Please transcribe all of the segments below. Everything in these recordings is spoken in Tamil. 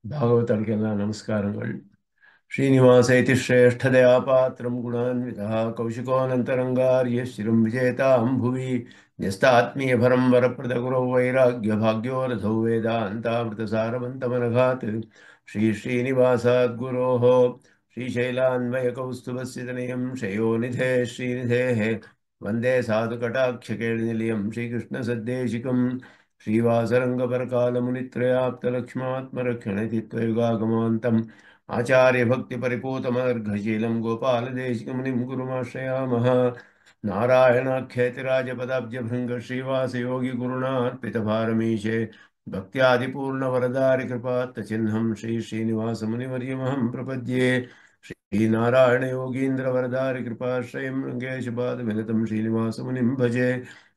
ಭಾಗವತರಿಗೆಲ್ಲ ನಮಸ್ಕಾರಗಳು. ಶ್ರೀನಿವಾಸ ಇತಿ ಶ್ರೇಷ್ಠದಯಾ ಪಾತ್ರಂ ಗುಣಾನ್ವಿತಃ ಕೌಶಿಕೋನಂತರಂಗಾರ್ಯ ಶಿರಂ ವಿಜೇತಾಂ ಭುವಿ ನ್ಯಸ್ತಾತ್ಮೀಯಭರಂ ವರಪ್ರದ ಗುರೌ ವೈರಾಗ್ಯ ಭಾಗ್ಯೋ ರಥೌ ವೇದಾಂತಾಮೃತಸಾರವಂತಮನಘಾತ್ ಶ್ರೀನಿವಾಸಾದ್ ಗುರೋಃ ಶ್ರೀಶೈಲಾನ್ವಯಕೌಸ್ತುಭಸ್ಸಿತನಿಯಂ ಶಯೋನಿಧೇ ಶ್ರೀನಿಧೇಃ ವಂದೇ ಸಾಧುಕಟಾಕ್ಷಕೇಳಿನಿಲಯಂ ಶ್ರೀಕೃಷ್ಣಸದ್ದೇಶಿಕಂ श्रीवासरङ्गपरकालमुनित्रयाप्तलक्ष्मात्मरक्षणेति त्वयुगागमवन्तम् आचार्यभक्तिपरिपूतमर्घशीलं गोपालदेशिकमुनिं गुरुमाश्रयामः। नारायणाख्येतिराजपदाब्जभृङ्ग श्रीवासयोगिगुरुणार्पितभारमीशे भक्त्यादिपूर्णवरदारिकृपात्तचिह्नं श्रीनिवासमुनिवर्यमहं प्रपद्ये। श्रीनारायणयोगीन्द्रवरदारिकृपाश्रयं रङ्गेशपादविनतं श्रीनिवासमुनिं भजे।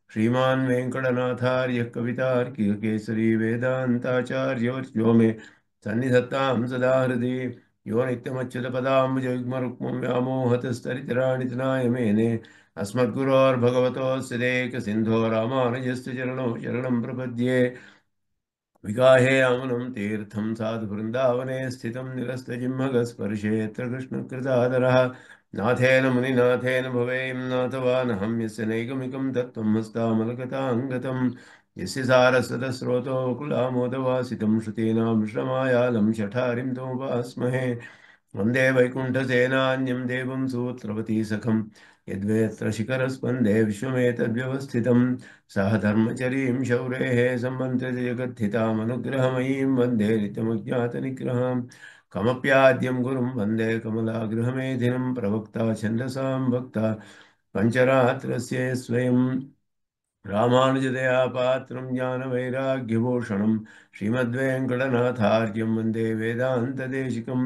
श्रीमान् वेङ्कटनाथार्यः कवितार्किककेसरी वेदान्ताचार्यवर्यो मे सन्निधत्तां सदा हृदि यो नित्यमच्युतपदाम्बुजयुग्मरुक्मं व्यामोहतस्तरितराणि तनाय मेने अस्मद्गुरोर्भगवतोऽस्य देकसिन्धो रामानुजस्य चरणौ शरणं प्रपद्ये। विगाहे अमनं तीर्थं साधु वृन्दावने स्थितं निरस्तजिह्मगस्पर्शेऽत्र कृष्णकृतादरः नाथेन मुनिनाथेन भवेयं नाथवानहं यस्य नैगमिकं तत्त्वं हस्तामलकताङ्गतं यस्य सारस्वतस्रोतोकुलामोदवासितं श्रुतीनां श्रमायालं शठारिं तमुपास्महे। वन्दे वैकुण्ठसेनान्यं देवं सूत्रवती सखं यद्वेत्र शिखरस्पन्दे विश्वमेतद्व्यवस्थितं सह धर्मचरीं शौरेः सम्मन्त्रितजगद्धितामनुग्रहमयीं वन्दे नित्यमज्ञातनिग्रहां कमप्याद्यं गुरुं वन्दे कमलागृहमेधिनं प्रवक्ता छन्दसां भक्ता पञ्चरात्रस्य स्वयं रामानुजदया पात्रं ज्ञानवैराग्यभूषणं श्रीमद्वेङ्कटनाथार्यं वन्दे वेदान्तदेशिकं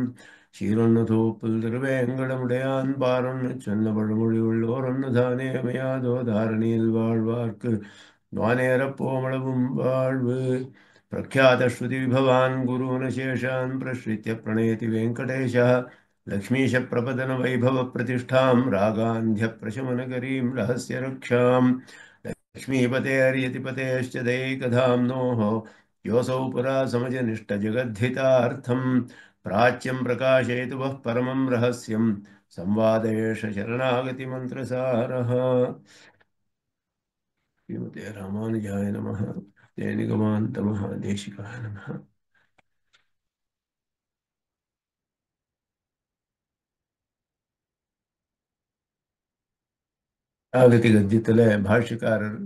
ஷீரொன்னுதூப்புல் திருவேங்கடமுடையான் பாரொன்னு சொன்ன பழமொழி உள்ளோரொன்னு தானே அமையாதோ தாரணியில் வாழ்வார்க்கு வானேரப்போமளவும் வாழ்வு பிரख्यात श्रुति विभवान् गुरून् शेषान् प्रश्रित्य प्रणयति वेङ्कटेशः लक्ष्मीश प्रपदन वैभव प्रतिष्ठां रागान्ध्य प्रशमनकरीं रहस्य रक्षाम् लक्ष्मीपतेर्यतिपतेश्च दैकधाम्नोः योऽसौ पुरा समजनिष्ठजगद्धितार्थम् प्राच्यं प्रकाशयतु वः परमं रहस्यं संवादेश शरणागतिमन्त्रसारः। श्रीमते रामानुजाय नमः। ते निगमान्तमहादेशिकाय नमः। ஆகதி கத்தியத்தில் பாஷ்யக்காரர்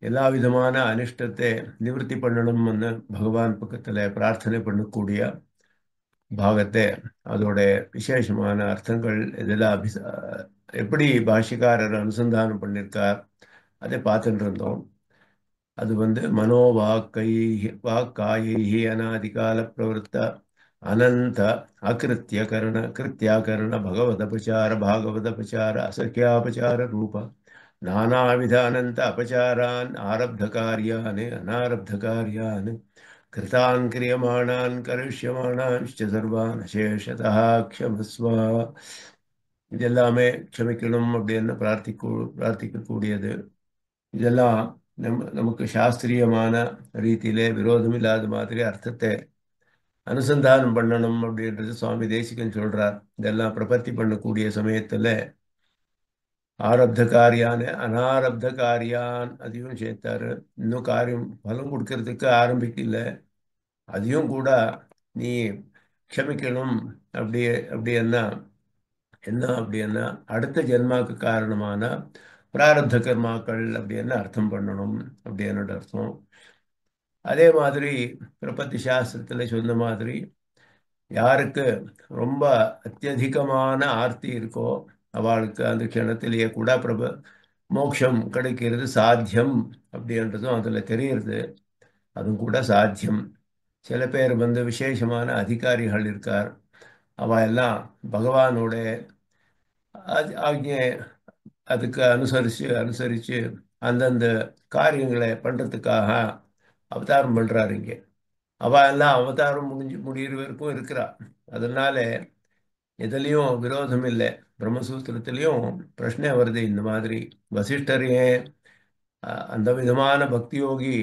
எல்லா விதமான அனிஷ்டத்தை நிவர்த்தி பண்ணணும்னு பகவான் பக்கத்தில் பிரார்த்தனை பண்ணக்கூடிய பாகத்தை அதோட விசேஷமான அர்த்தங்கள் இதெல்லாம் எப்படி பாஷ்யக்காரர் அனுசந்தானம் பண்ணியிருக்கார் அதை பார்த்துட்டு இருந்தோம். அது மனோவாக்கை வாக்காயை அநாதிகால பிரவருத்த அனந்த கிருத்தியாகரண பகவதபச்சார பாகவதபச்சார அசக்கியாபச்சார ரூப நானாவித அனந்த அபச்சாரான் ஆரப்தகாரியான் அனாரப்தகாரியான் கிருதான் கிரியமானான் கரிஷ்யமானான்ச்ச சர்வான் அசேஷதா க்ஷமஸ்வ. இதெல்லாமே க்ஷமிக்கணும் அப்படின்னு பிரார்த்திக்கக்கூடியது. இதெல்லாம் நமக்கு சாஸ்திரியமான ரீதியிலே விரோதம் இல்லாத மாதிரி அர்த்தத்தை அனுசந்தானம் பண்ணணும் அப்படின்றது சுவாமி தேசிகன் சொல்றார். இதெல்லாம் பிரபத்தி பண்ணக்கூடிய சமயத்துல ஆரப்த காரியான அனாரப்த காரியான் அதையும் சேர்த்தாரு. இன்னும் காரியம் பலம் கொடுக்கறதுக்கு ஆரம்பிக்கல, அதையும் கூட நீ க்ஷமிக்கணும். அப்படின்னா என்ன அப்படின்னா அடுத்த ஜென்மாக்கு காரணமான பிராரப்த கர்மாக்கள் அப்படின்னு அர்த்தம் பண்ணணும் அப்படின்னு அர்த்தம். அதே மாதிரி பிரபத்தி சாஸ்திரத்தில் சொன்ன மாதிரி யாருக்கு ரொம்ப அத்தியதிகமான ஆர்த்தி இருக்கோ அவளுக்கு அந்த க்ஷணத்திலேயே கூட மோட்சம் கிடைக்கிறது சாத்தியம் அப்படின்றதும் அதில் தெரியுது. அதுவும் கூட சாத்தியம். சில பேர் விசேஷமான அதிகாரிகள் இருக்கார். அவ எல்லாம் பகவானோட ஆக்ஞை அதுக்கு அனுசரித்து அந்தந்த காரியங்களை பண்ணுறதுக்காக அவதாரம் பண்ணுறாரு. இங்கே அவ எல்லாம் அவதாரம் முடிகிற வரைக்கும் இருக்கிறா. அதனால எதுலேயும் விரோதம் இல்லை. பிரம்மசூத்திரத்திலையும் பிரச்சனை வருது இந்த மாதிரி. வசிஷ்டர் ஏன் அந்த விதமான பக்தி யோகி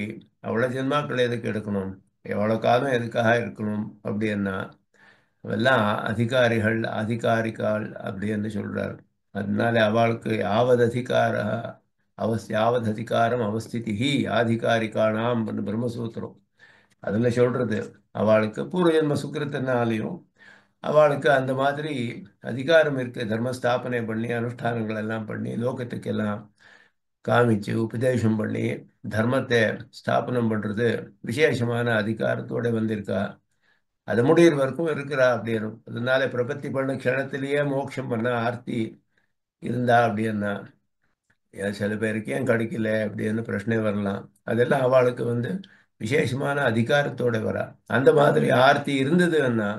அவ்வளோ ஜென்மாக்களை எதுக்கு எடுக்கணும்? எவ்வளோ காலம் எதுக்காக இருக்கணும் அப்படின்னா எல்லாம் அதிகாரிகள் அதிகாரிகள் அப்படின்னு சொல்றார். அதனால அவளுக்கு யாவது அதிகார யாவது அதிகாரம் அவஸ்திதிஹி ஆதிகாரிகானாம் பிரம்மசூத்திரம் அதுல சொல்றது. அவளுக்கு பூர்வ ஜென்ம சுக்கிரத்தினாலையும் அவளுக்கு அந்த மாதிரி அதிகாரம் இருக்கு. தர்மஸ்தாபனை பண்ணி அனுஷ்டானங்கள் எல்லாம் பண்ணி லோகத்துக்கு எல்லாம் காமிச்சு உபதேசம் பண்ணி தர்மத்தை ஸ்தாபனம் பண்றது விசேஷமான அதிகாரத்தோட வந்திருக்கா. அது முடியிற வரைக்கும் இருக்கிறா அப்படின்னு. அதனால பிரபத்தி பண்ண க்ஷணத்திலேயே மோட்சம் பண்ண ஆர்த்தி இருந்தா அப்படின்னா ஏன் சில பேருக்கு ஏன் கிடைக்கல அப்படின்னு பிரச்சனை வரலாம். அதெல்லாம் அவளுக்கு விசேஷமான அதிகாரத்தோட வரா. அந்த மாதிரி ஆர்த்தி இருந்ததுன்னா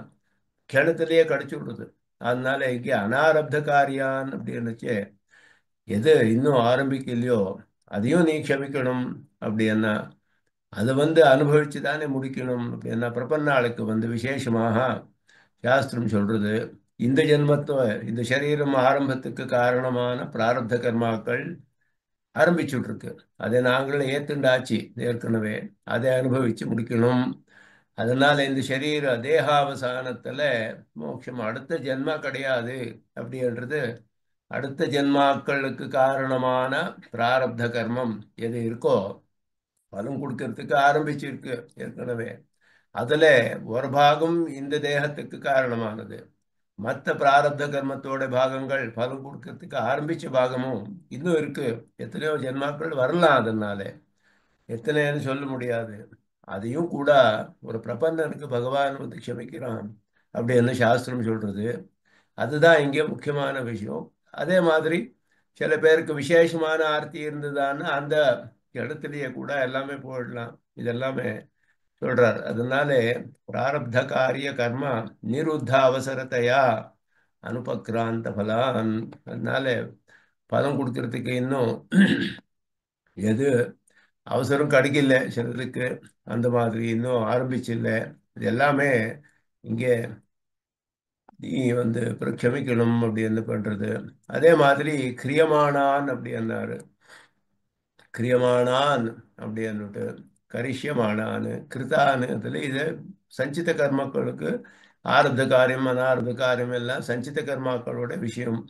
க்ஷணத்திலேயே கிடைச்சு விடுது. அதனால இங்கே அனாரப்த காரியான் அப்படின்னுச்சு எது இன்னும் ஆரம்பிக்கலையோ அதையும் நீ க்ஷமிக்கணும் அப்படின்னா அதை அனுபவிச்சு தானே முடிக்கணும் அப்படின்னா பிரபன்னாளுக்கு விசேஷமாக சாஸ்திரம் சொல்றது. இந்த ஜென்மத்தை இந்த சரீரம் ஆரம்பத்துக்கு காரணமான பிராரப்த கர்மாக்கள் ஆரம்பிச்சுட்டு இருக்கு. அதை நாங்கள் ஏத்துண்டாச்சு ஏற்கனவே. அதை அனுபவிச்சு முடிக்கணும். அதனால இந்த சரீர தேகாவசானத்துல மோட்சம் அடுத்த ஜென்மா கிடையாது அப்படின்றது. அடுத்த ஜென்மாக்களுக்கு காரணமான பிராரப்த கர்மம் எது இருக்கோ பலம் கொடுக்கறதுக்கு ஆரம்பிச்சிருக்கு ஏற்கனவே. அதுல ஒரு பாகம் இந்த தேகத்துக்கு காரணமானது. மற்ற பிராரப்த கர்மத்தோட பாகங்கள் பலம் கொடுக்கறதுக்கு ஆரம்பிச்ச பாகமும் இன்னும் இருக்கு. எத்தனையோ ஜென்மாக்கள் வரலாம். அதனால எத்தனைன்னு சொல்ல முடியாது. அதையும் கூட ஒரு பிரபந்தனுக்கு பகவான் க்ஷமிக்கிறான் அப்படின்னு சாஸ்திரம் சொல்றது. அதுதான் இங்கே முக்கியமான விஷயம். அதே மாதிரி சில பேருக்கு விசேஷமான ஆர்த்தி இருந்ததுன்னா அந்த இடத்துலயே கூட எல்லாமே போயிடலாம். இதெல்லாமே சொல்றார். அதனாலே பிராரப்த காரிய கர்மா நிருத்த அவசரத்தையா அனுபக்ராந்த பலான். அதனால பலம் கொடுக்கறதுக்கு இன்னும் எது அவசரம் கிடைக்கல சிலருக்கு. அந்த மாதிரி இன்னும் ஆரம்பிச்சில்ல. இது எல்லாமே இங்கே நீ க்ஷமிக்கணும் அப்படின்னு பண்றது. அதே மாதிரி கிரியமானான் அப்படின்னாரு. கிரியமானான் அப்படின்னுட்டு கரிஷ்யமானான்னு கிருத்தான்னு அதுல இது சஞ்சித கர்மக்களுக்கு ஆரப்த காரியம் அனாரப்த காரியம் எல்லாம் சஞ்சித கர்மாக்களோட விஷயம்.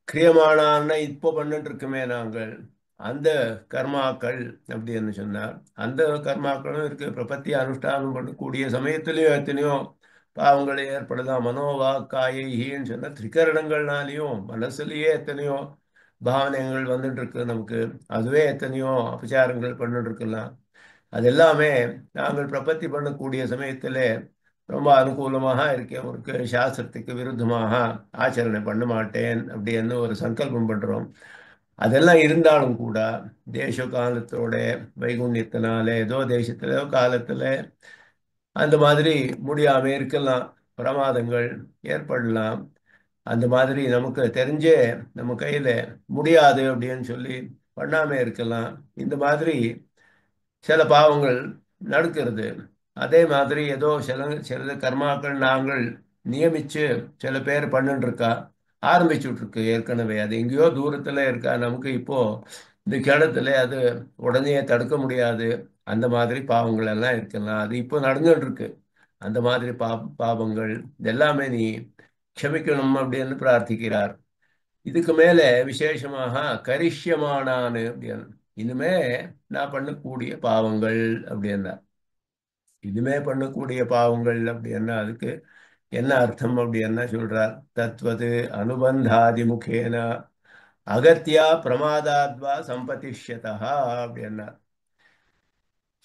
கிரியமானான்னா இப்போ பண்ணிட்டு இருக்குமே நாங்கள் அந்த கர்மாக்கள் அப்படின்னு சொன்னார். அந்த கர்மாக்களும் இருக்கு. பிரபத்தி அனுஷ்டானம் பண்ணக்கூடிய சமயத்திலையும் எத்தனையோ பாவங்கள் ஏற்படுதான். மனோவா காயின்னு சொன்ன திரிகரணங்கள்னாலையும் மனசுலயே எத்தனையோ பாவனைகள் வந்துட்டு இருக்கு நமக்கு. அதுவே எத்தனையோ அபச்சாரங்கள் பண்ணிட்டு இருக்கலாம். அது எல்லாமே நாங்கள் பிரபத்தி பண்ணக்கூடிய சமயத்தில் ரொம்ப அனுகூலமாக இருக்கேன். ஒரு சாஸ்திரத்துக்கு விருத்தமாக ஆச்சரணை பண்ண மாட்டேன் அப்படின்னு ஒரு சங்கல்பம் பண்றோம். அதெல்லாம் இருந்தாலும் கூட தேச காலத்தோட வைகுண்யத்தினால ஏதோ தேசத்துல ஏதோ காலத்துல அந்த மாதிரி முடியாம இருக்கலாம். பிரமாதங்கள் ஏற்படலாம். அந்த மாதிரி நமக்கு தெரிஞ்சே நம்ம கையில முடியாது அப்படின்னு சொல்லி பண்ணாம இருக்கலாம். இந்த மாதிரி சில பாவங்கள் நடக்கிறது. அதே மாதிரி ஏதோ சில கர்மாக்கள் நாங்கள் நியமிச்சு சில பேர் பண்ணிட்டு இருக்கா ஆரம்பிச்சுட்டு இருக்கு ஏற்கனவே. அது எங்கேயோ தூரத்துல இருக்கா. நமக்கு இப்போ இந்த கிணத்துல அது உடனே தடுக்க முடியாது. அந்த மாதிரி பாவங்கள் எல்லாம் இருக்கலாம். அது இப்போ நடந்துட்டு இருக்கு. அந்த மாதிரி பாவங்கள் இதெல்லாமே நீ க்ஷமிக்கணும் அப்படின்னு பிரார்த்திக்கிறார். இதுக்கு மேல விசேஷமாக கரிஷ்யமானான்னு அப்படின்னு இனிமே நான் பண்ணக்கூடிய பாவங்கள் அப்படின்னா இனிமே பண்ணக்கூடிய பாவங்கள் அப்படின்னா அதுக்கு என்ன அர்த்தம் அப்படின்னா சொல்றார். தத்வது அனுபந்தாதி முகேன அகத்தியா பிரமாதாத்வா சம்பதிஷ்யதா அப்படின்னா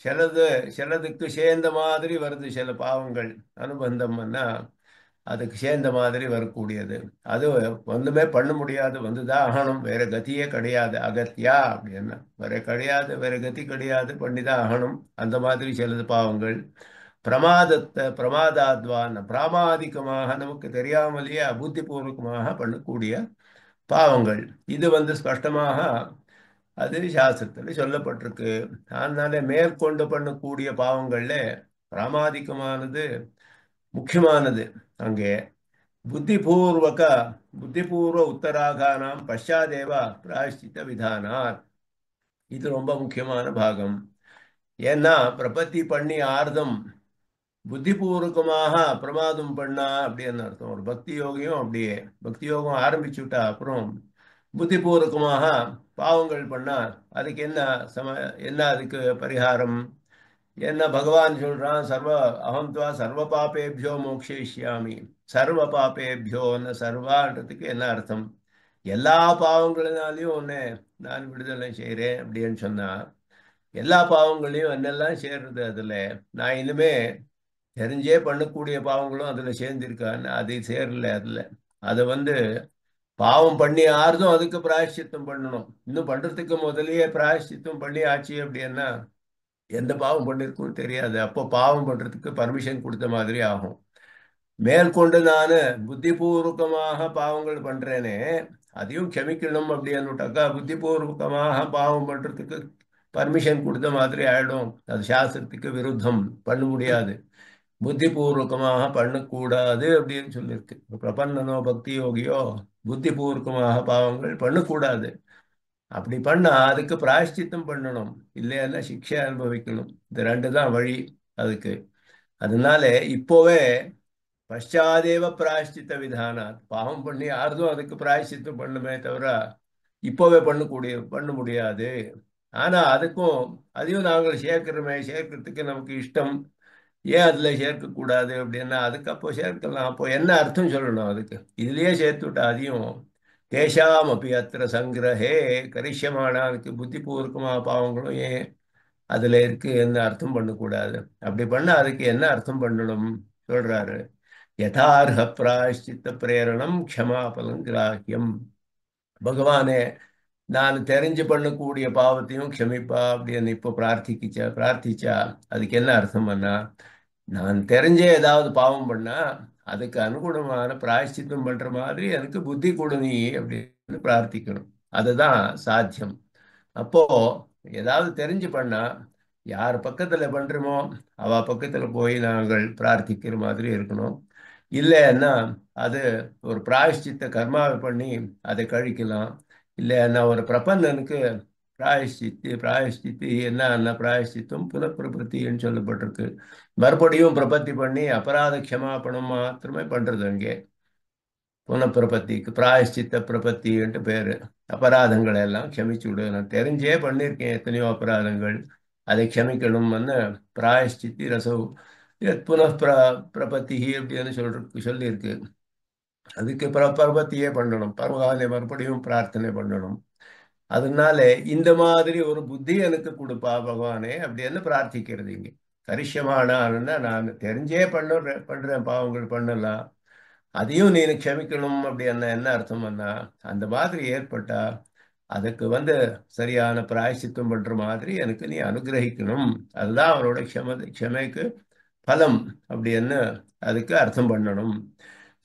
சிலது சிலதுக்கு சேர்ந்த மாதிரி வருது. சில பாவங்கள் அனுபந்தம்னா அதுக்கு சேர்ந்த மாதிரி வரக்கூடியது. அது ஒண்ணுமே பண்ண முடியாது. வந்துதான் ஆகணும். வேற கதியே கிடையாது. அகத்தியா அப்படின்னா வேற கிடையாது. வேற கதி கிடையாது. பண்ணிதான் ஆகணும். அந்த மாதிரி சிலது பாவங்கள் பிரமாதாத்வான் பிராமாதிகமாக நமக்கு தெரியாமலேயே அபுத்திபூர்வகமாக பண்ணக்கூடிய பாவங்கள். இது ஸ்பஷ்டமாக அது சாஸ்திரத்தில் சொல்லப்பட்டிருக்கு. அதனால மேற்கொண்டு பண்ணக்கூடிய பாவங்கள்ல பிராமாதிகமானது முக்கியமானது. அங்கே புத்திபூர்வக புத்திபூர்வ உத்தராகானாம் பஷாதேவ பிராயஷ்சித்த விதானார். இது ரொம்ப முக்கியமான பாகம். ஏன்னா பிரபத்தி பண்ணி ஆர்தம் புத்திபூர்வகமாக பிரமாதம் பண்ணா அப்படின்னு அர்த்தம். ஒரு பக்தி யோகியும் அப்படியே பக்தி யோகம் ஆரம்பிச்சுட்டா அப்புறம் புத்திபூர்வகமாக பாவங்கள் பண்ணா அதுக்கு என்ன சம என்ன அதுக்கு பரிகாரம் என்ன பகவான் சொல்றான்? அகம் துவா சர்வ பாபேபியோ மோக்ஷயிஷ்யாமி. சர்வ பாபேபியோன்னு சர்வான்றதுக்கு என்ன அர்த்தம்? எல்லா பாவங்களினாலையும் உன்னை நான் விடுதலை செய்கிறேன் அப்படின்னு சொன்னா எல்லா பாவங்களையும் என்னெல்லாம் சேர்றது அதுல? நான் இனிமே தெரிஞ்சே பண்ணக்கூடிய பாவங்களும் அதுல சேர்ந்திருக்கான்னு அது சேரல அதுல. அதை பாவம் பண்ணி ஆறுதும் அதுக்கு பிராயஷ்சித்தம் பண்ணணும். இன்னும் பண்றதுக்கு முதல்லயே பிராயஷ்சித்தம் பண்ணி ஆச்சு அப்படின்னா எந்த பாவம் பண்ணிருக்குன்னு தெரியாது. அப்போ பாவம் பண்றதுக்கு பர்மிஷன் கொடுத்த மாதிரி ஆகும். மேற்கொண்டு நான் புத்திபூர்வகமாக பாவங்கள் பண்றேனே அதையும் க்ஷமிக்கணும் அப்படின்னுட்டாக்கா புத்திபூர்வகமாக பாவம் பண்றதுக்கு பர்மிஷன் கொடுத்த மாதிரி ஆயிடும். அது சாஸ்திரத்துக்கு விருத்தம். பண்ண முடியாது. புத்திபூர்வகமாக பண்ணக்கூடாது அப்படின்னு சொல்லியிருக்கு. பிரபன்னனோ பக்தி யோகியோ புத்திபூர்வகமாக பாவங்கள் பண்ணக்கூடாது. அப்படி பண்ணா அதுக்கு பிராயஷ்சித்தம் பண்ணணும். இல்லைன்னா சிக்ஷை அனுபவிக்கணும். இது ரெண்டு தான் வழி அதுக்கு. அதனால இப்போவே பశ్చాதேவ பிராயஷ்சித்த விதானாத் பாவம் பண்ணி யாருதும் அதுக்கு பிராயஷ்சித்தம் பண்ணுமே தவிர இப்போவே பண்ண முடியாது. ஆனா அதுக்கும் அதையும் நாங்கள் சேர்க்கிறோமே, சேர்க்கறதுக்கு நமக்கு இஷ்டம். ஏன் அதுல சேர்க்கக்கூடாது அப்படின்னா அதுக்கு அப்போ சேர்க்கலாம். அப்போ என்ன அர்த்தம் சொல்லணும் அதுக்கு? இதுலயே சேர்த்து விட்டா அதையும் தேஷாம் அப்படி அத்திர சங்கிரஹே கரிஷ்யமானானுக்கு புத்திபூர்வகமா பாவங்களும் ஏன் அதுல இருக்கு என்ன அர்த்தம் பண்ணக்கூடாது? அப்படி பண்ண அதுக்கு என்ன அர்த்தம் பண்ணணும் சொல்றாரு. யதார்ஹ பிராயஷ்சித்த பிரேரணம் க்ஷமாபலம் கிராஹ்யம். பகவானே நான் தெரிஞ்சு பண்ணக்கூடிய பாவத்தையும் க்ஷமிப்பா அப்படின்னு இப்போ பிரார்த்திச்சா அதுக்கு என்ன அர்த்தம் பண்ணா நான் தெரிஞ்சே ஏதாவது பாவம் பண்ணா அதுக்கு அனுகுணமான பிராயஷ்சித்தம் பண்ற மாதிரி எனக்கு புத்தி கொடு நீ அப்படின்னு பிரார்த்திக்கணும். அதுதான் சாத்தியம். அப்போ ஏதாவது தெரிஞ்சு பண்ணா யார் பக்கத்துல பண்றோமோ அவ பக்கத்துல போய் நாங்கள் பிரார்த்திக்கிற மாதிரி இருக்கணும். இல்லைன்னா அது ஒரு பிராயஷ்சித்த கர்மாவை பண்ணி அதை கழிக்கலாம். இல்லைன்னா ஒரு பிரபன்னனுக்கு பிராயஷ்சித்தி என்ன பிராயஷ்சித்தம் புனப்பிரபத்தின்னு சொல்லப்பட்டிருக்கு. மறுபடியும் பிரபத்தி பண்ணி அபராத க்ஷமாபணம் மாத்திரமே பண்றது அங்கே. புனப்பிரபத்திக்கு பிராயஷ்சித்த பிரபத்தின்ட்டு பேரு. அபராதங்களை எல்லாம் க்ஷமிச்சு விடு. நான் தெரிஞ்சே பண்ணியிருக்கேன் எத்தனையோ அபராதங்கள், அதை க்ஷமிக்கணும்னு பிராயஷ்சித்தி ரசவு புனః பிரபத்தி அப்படின்னு சொல்லியிருக்கு. அதுக்கு பிரபத்தியே பண்ணணும். பரவாயில்ல மறுபடியும் பிரார்த்தனை பண்ணணும். அதனால இந்த மாதிரி ஒரு புத்தி எனக்கு கொடுப்பா பகவானே அப்படின்னு பிரார்த்திக்கிறது இங்க. கரிஷ்யமானான்னா நான் தெரிஞ்சே பண்றேன் பாவங்கள் பண்ணலாம். அதையும் நீ க்ஷமிக்கணும் அப்படி என்ன அர்த்தம் பண்ணா அந்த மாதிரி ஏற்பட்டா அதுக்கு சரியான பிராயசித்தம் பண்ற மாதிரி எனக்கு நீ அனுகிரகிக்கணும். அதுதான் அவரோட க்ஷமைக்கு பலம் அப்படின்னு அதுக்கு அர்த்தம் பண்ணணும்.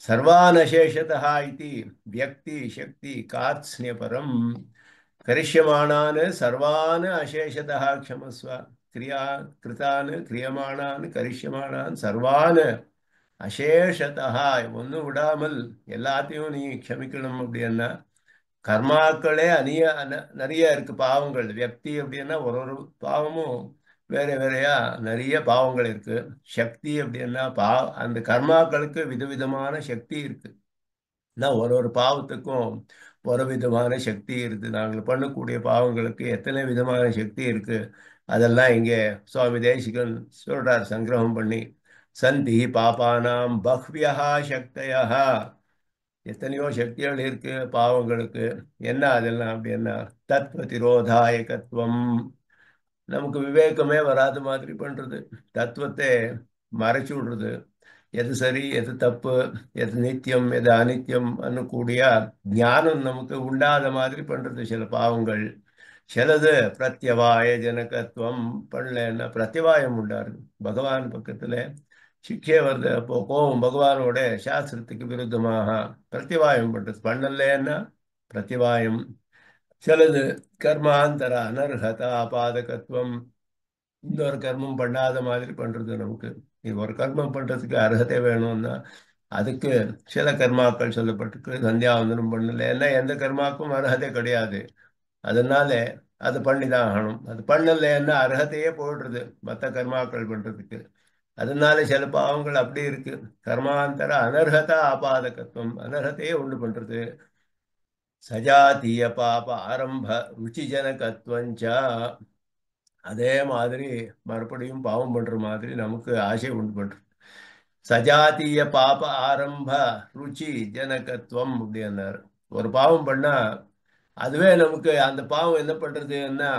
சர்வானசேஷதா இது வியக்தி சக்தி காத்ஸ்யபரம் கரிஷ்யமானான் சர்வான் அசேஷதா க்ஷமஸ்வ கிரியா கிருதான் கிரியமானான் கரிஷ்யமானான் சர்வான் அசேஷதா ஒன்றும் விடாமல் எல்லாத்தையும் நீ க்ஷமிக்கணும் அப்படின்னா கர்மாக்களே நிறைய இருக்கு. பாவங்கள் வியக்தி அப்படின்னா ஒரு ஒரு பாவமும் வேற வேறையா நிறைய பாவங்கள் இருக்கு. சக்தி அப்படின்னா அந்த கர்மாக்களுக்கு விதவிதமான சக்தி இருக்கு. ஒரு ஒரு பாவத்துக்கும் ஒரு விதமான சக்தி இருக்கு. நாங்கள் பண்ணக்கூடிய பாவங்களுக்கு எத்தனை விதமான சக்தி இருக்கு அதெல்லாம் இங்கே சுவாமி தேசிகன் சொல்றார் சங்கிரகம் பண்ணி. சந்தி பாபானாம் பஹ்வியா சக்தயா. எத்தனையோ சக்திகள் இருக்கு பாவங்களுக்கு. என்ன அதெல்லாம் அப்படின்னா தத்வதிரோதாயகத்துவம். நமக்கு விவேகமே வராத மாதிரி பண்றது. தத்துவத்தை மறைச்சு விடுறது. எது சரி எது தப்பு எது நித்தியம் எது அனித்தியம் கூடிய ஞானம் நமக்கு உண்டாத மாதிரி பண்றது சில பாவங்கள். சிலது பிரத்யவாய ஜனகத்துவம் பண்ணலன்னா பிரத்யவாயம் உண்டாருது. பகவான் பக்கத்துல சிக்ஷை வருது. அப்போ கோபம் பகவானோட சாஸ்திரத்துக்கு விருத்தமாக பிரத்யவாயம் பண்றது. பண்ணலன்னா பிரத்யவாயம். சிலது கர்மாந்தர அனர்ஹதா பாதகத்துவம். இன்னொரு கர்மம் பண்ணாத மாதிரி பண்றது நமக்கு. இது ஒரு கர்மம் பண்றதுக்கு அர்ஹதை வேணும்னா அதுக்கு சில கர்மாக்கள் சொல்லப்பட்டிருக்கு. சந்தியாவந்தனம் பண்ணல ஏன்னா எந்த கர்மாக்கும் அர்ஹதை கிடையாது. அதனால அது பண்ணிதான் ஆகணும். அது பண்ணலைன்னா அர்ஹத்தையே போயிடுறது மற்ற கர்மாக்கள் பண்றதுக்கு. அதனால சில பாவங்கள் அப்படி இருக்கு. கர்மாந்தர அனர்ஹதா ஆபாதகத்துவம், அனர்ஹத்தையே உண்டு பண்றது. சஜாத்திய பாப ஆரம்ப ருச்சிஜனகத்துவஞ்ச, அதே மாதிரி மறுபடியும் பாவம் பண்ற மாதிரி நமக்கு ஆசை உண்டு பண்றது. சஜாத்திய பாப ஆரம்ப ருச்சி ஜனகத்துவம் அப்படின்னாரு. ஒரு பாவம் பண்ணா அதுவே நமக்கு அந்த பாவம் என்ன பண்றதுன்னா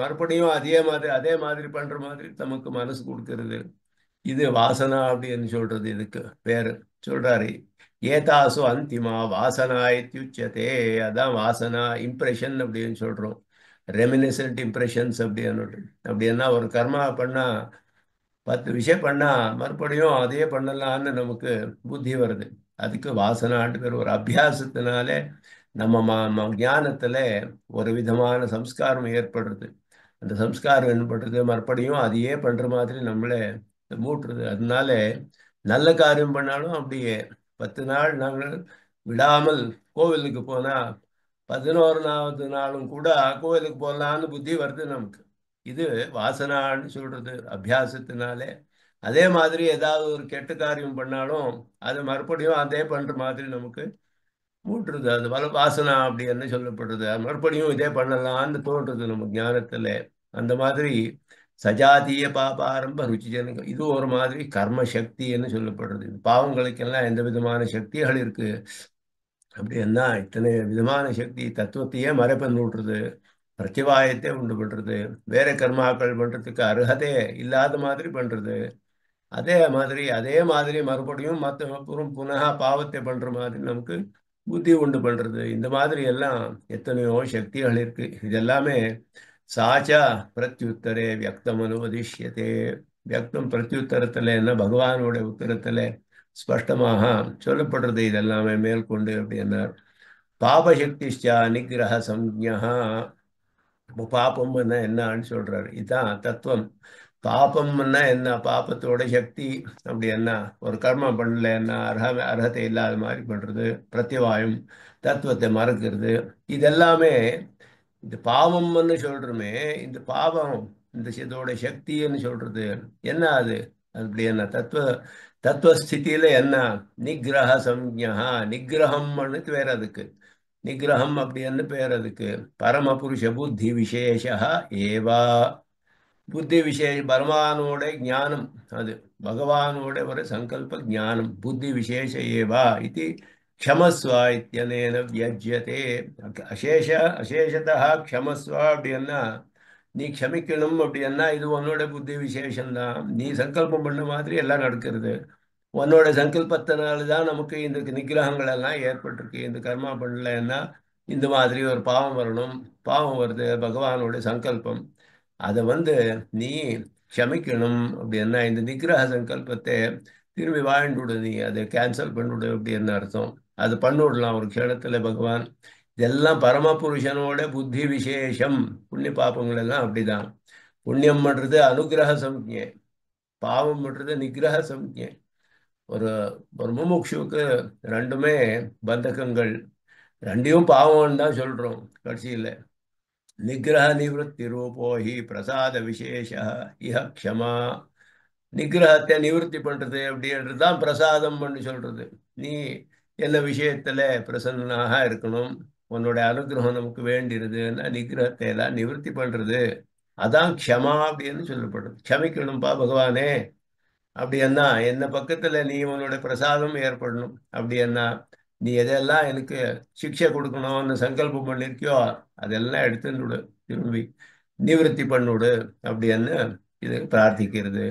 மறுபடியும் அதே மாதிரி பண்ற மாதிரி நமக்கு மனசு கொடுக்கிறது. இது வாசனா அப்படின்னு சொல்றது. இதுக்கு பேரு சொல்றாரு, ஏதாசு அந்திமா வாசனா இத்யுச்சதே. அதான் வாசனா, இம்ப்ரெஷன் அப்படின்னு சொல்றோம். ரெமினிசன்ட் இம்ப்ரெஷன்ஸ் அப்படின்னு. அப்படின்னா ஒரு கர்மா பண்ணா 10 விஷயம் பண்ணா மறுபடியும் அதையே பண்ணலான்னு நமக்கு புத்தி வருது. அதுக்கு வாசனான்னு பேர். ஒரு அபியாசத்தினாலே நம்ம ஞானத்துல ஒரு விதமான சம்ஸ்காரம் ஏற்படுறது. அந்த சம்ஸ்காரம் என்ன பண்றது, மறுபடியும் அதையே பண்ற மாதிரி நம்மளே மூட்டுறது. அதனால நல்ல காரியம் பண்ணாலும் அப்படியே 10 நாள் நாங்கள் விடாமல் கோவிலுக்கு போனா 11வது நாளும் கூட கோவிலுக்கு போகலான்னு புத்தி வருது நமக்கு. இது வாசனான்னு சொல்றது அபியாசத்தினாலே. அதே மாதிரி ஏதாவது ஒரு கெட்ட காரியம் பண்ணாலும் அது மறுபடியும் அதே பண்ற மாதிரி நமக்கு மூட்டுறது. அது வாசனா அப்படி என்ன சொல்லப்படுறது, அது மறுபடியும் இதே பண்ணலாம்னு தோன்றது நம்ம ஞானத்துல. அந்த மாதிரி சஜாத்திய பாபாரம்ப ருச்சிஜனகம், இது ஒரு மாதிரி கர்ம சக்தின்னு சொல்லப்படுறது. இந்த பாவங்களுக்கெல்லாம் எந்த விதமான சக்திகள் இருக்கு அப்படின்னா, இத்தனை விதமான சக்தி தத்துவத்தையே மறைப்பன் விட்டுறது, பிரத்திவாயத்தை உண்டு பண்றது, வேற கர்மாக்கள் பண்றதுக்கு அருகதே இல்லாத மாதிரி பண்றது. அதே மாதிரி மறுபடியும் புனக பாவத்தை பண்ற மாதிரி நமக்கு புத்தி உண்டு பண்றது. இந்த மாதிரி எல்லாம் எத்தனையோ சக்திகள் இருக்கு. இதெல்லாமே சாச்சா பிரத்யுத்தரே வியக்தம் அனுவதிஷ்யதே. வியக்தம் பிரத்யுத்தரத்துல என்ன, பகவானோட உத்தரத்துல ஸ்பஷ்டமாக சொல்லப்படுறது. இதெல்லாமே மேற்கொண்டு அப்படின்னார். பாபசக்திஷ்டா நிகிரக சம்ஞா. பாப்பம்னா என்னன்னு சொல்றாரு. இதுதான் தத்துவம். பாப்பம்னா என்ன, பாப்பத்தோட சக்தி அப்படி என்ன, ஒரு கர்மம் பண்ணல என்ன, அர்ஹதை இல்லாத மாதிரி பண்றது, பிரத்யவாயம், தத்துவத்தை மறக்கிறது. இதெல்லாமே இந்த பாவம்னு சொல்றோமே, இந்த பாவம், இந்த இதோட சக்தின்னு சொல்றது என்ன அது, அப்படி என்ன தத்துவஸ்திதியில என்ன, நிகிரக சம்ஞா. நிகிரகம்னு பேர் அதுக்கு. நிகிரகம் அப்படின்னு பேர் அதுக்கு. பரமபுருஷ புத்தி விசேஷா ஏவா. புத்தி விசேஷ பகவானோட ஞானம் அது. பகவானோட ஒரு சங்கல்ப ஞானம் புத்தி விசேஷ ஏவா இது க்ஷமஸ்வ இத்தியனேன வியஜ்யதே. அசேஷ அசேஷதா க்ஷமஸ்வ அப்படின்னா நீ க்ஷமிக்கணும் அப்படின்னா இது உன்னோட புத்தி விசேஷம்தான். நீ சங்கல்பம் பண்ண மாதிரி எல்லாம் நடக்கிறது. உன்னோட சங்கல்பத்தினால தான் நமக்கு இந்த நிகிரகங்கள் எல்லாம் ஏற்பட்டிருக்கு. இந்த கர்மா பண்ணலன்னா இந்த மாதிரி ஒரு பாவம் வரணும், பாவம் வருது, பகவானோட சங்கல்பம். அதை நீ க்ஷமிக்கணும் அப்படின்னா இந்த நிகிரக சங்கல்பத்தை திரும்பி வாழ்ந்துவிடு, நீ அதை கேன்சல் பண்ணிவிடு அப்படின்னு அர்த்தம். அது பண்ணிவிடலாம் ஒரு க்ஷணத்துல பகவான். இதெல்லாம் பரமபுருஷனோட புத்தி விசேஷம். புண்ணிய பாப்பங்கள் எல்லாம் அப்படிதான். புண்ணியம் பண்றது அனுகிரக சம்ஞை, பாவம் பண்றது நிகிரக சம்ஞை. ஒரு ஒரு முமுட்சுவுக்கு ரெண்டுமே பந்தகங்கள். ரெண்டையும் பாவம்னு தான் சொல்றோம் கடைசியில். நிகிரக நிவத்தி ரூபோஹி பிரசாத விசேஷ இஹ க்ஷமா. நிகிரகத்தை நிவர்த்தி பண்றது அப்படின்றது தான் பிரசாதம் பண்ணி சொல்றது. நீ என்ன விஷயத்துல பிரசன்னனாக இருக்கணும், உன்னோட அனுகிரகம் நமக்கு வேண்டியிருதுன்னா நிகிரகத்தை எல்லாம் நிவர்த்தி பண்றது. அதான் க்ஷமா அப்படின்னு சொல்லப்படுறது. க்ஷமிக்கணும்பா பகவானே அப்படி என்ன, என்ன பக்கத்துல நீ உன்னோட பிரசாதம் ஏற்படணும். அப்படி என்ன, நீ எதெல்லாம் எனக்கு சிக்ஷை கொடுக்கணும்னு சங்கல்பம் பண்ணிருக்கியோ அதெல்லாம் எடுத்துடு, திரும்பி நிவர்த்தி பண்ணுடு அப்படின்னு இது பிரார்த்திக்கிறது.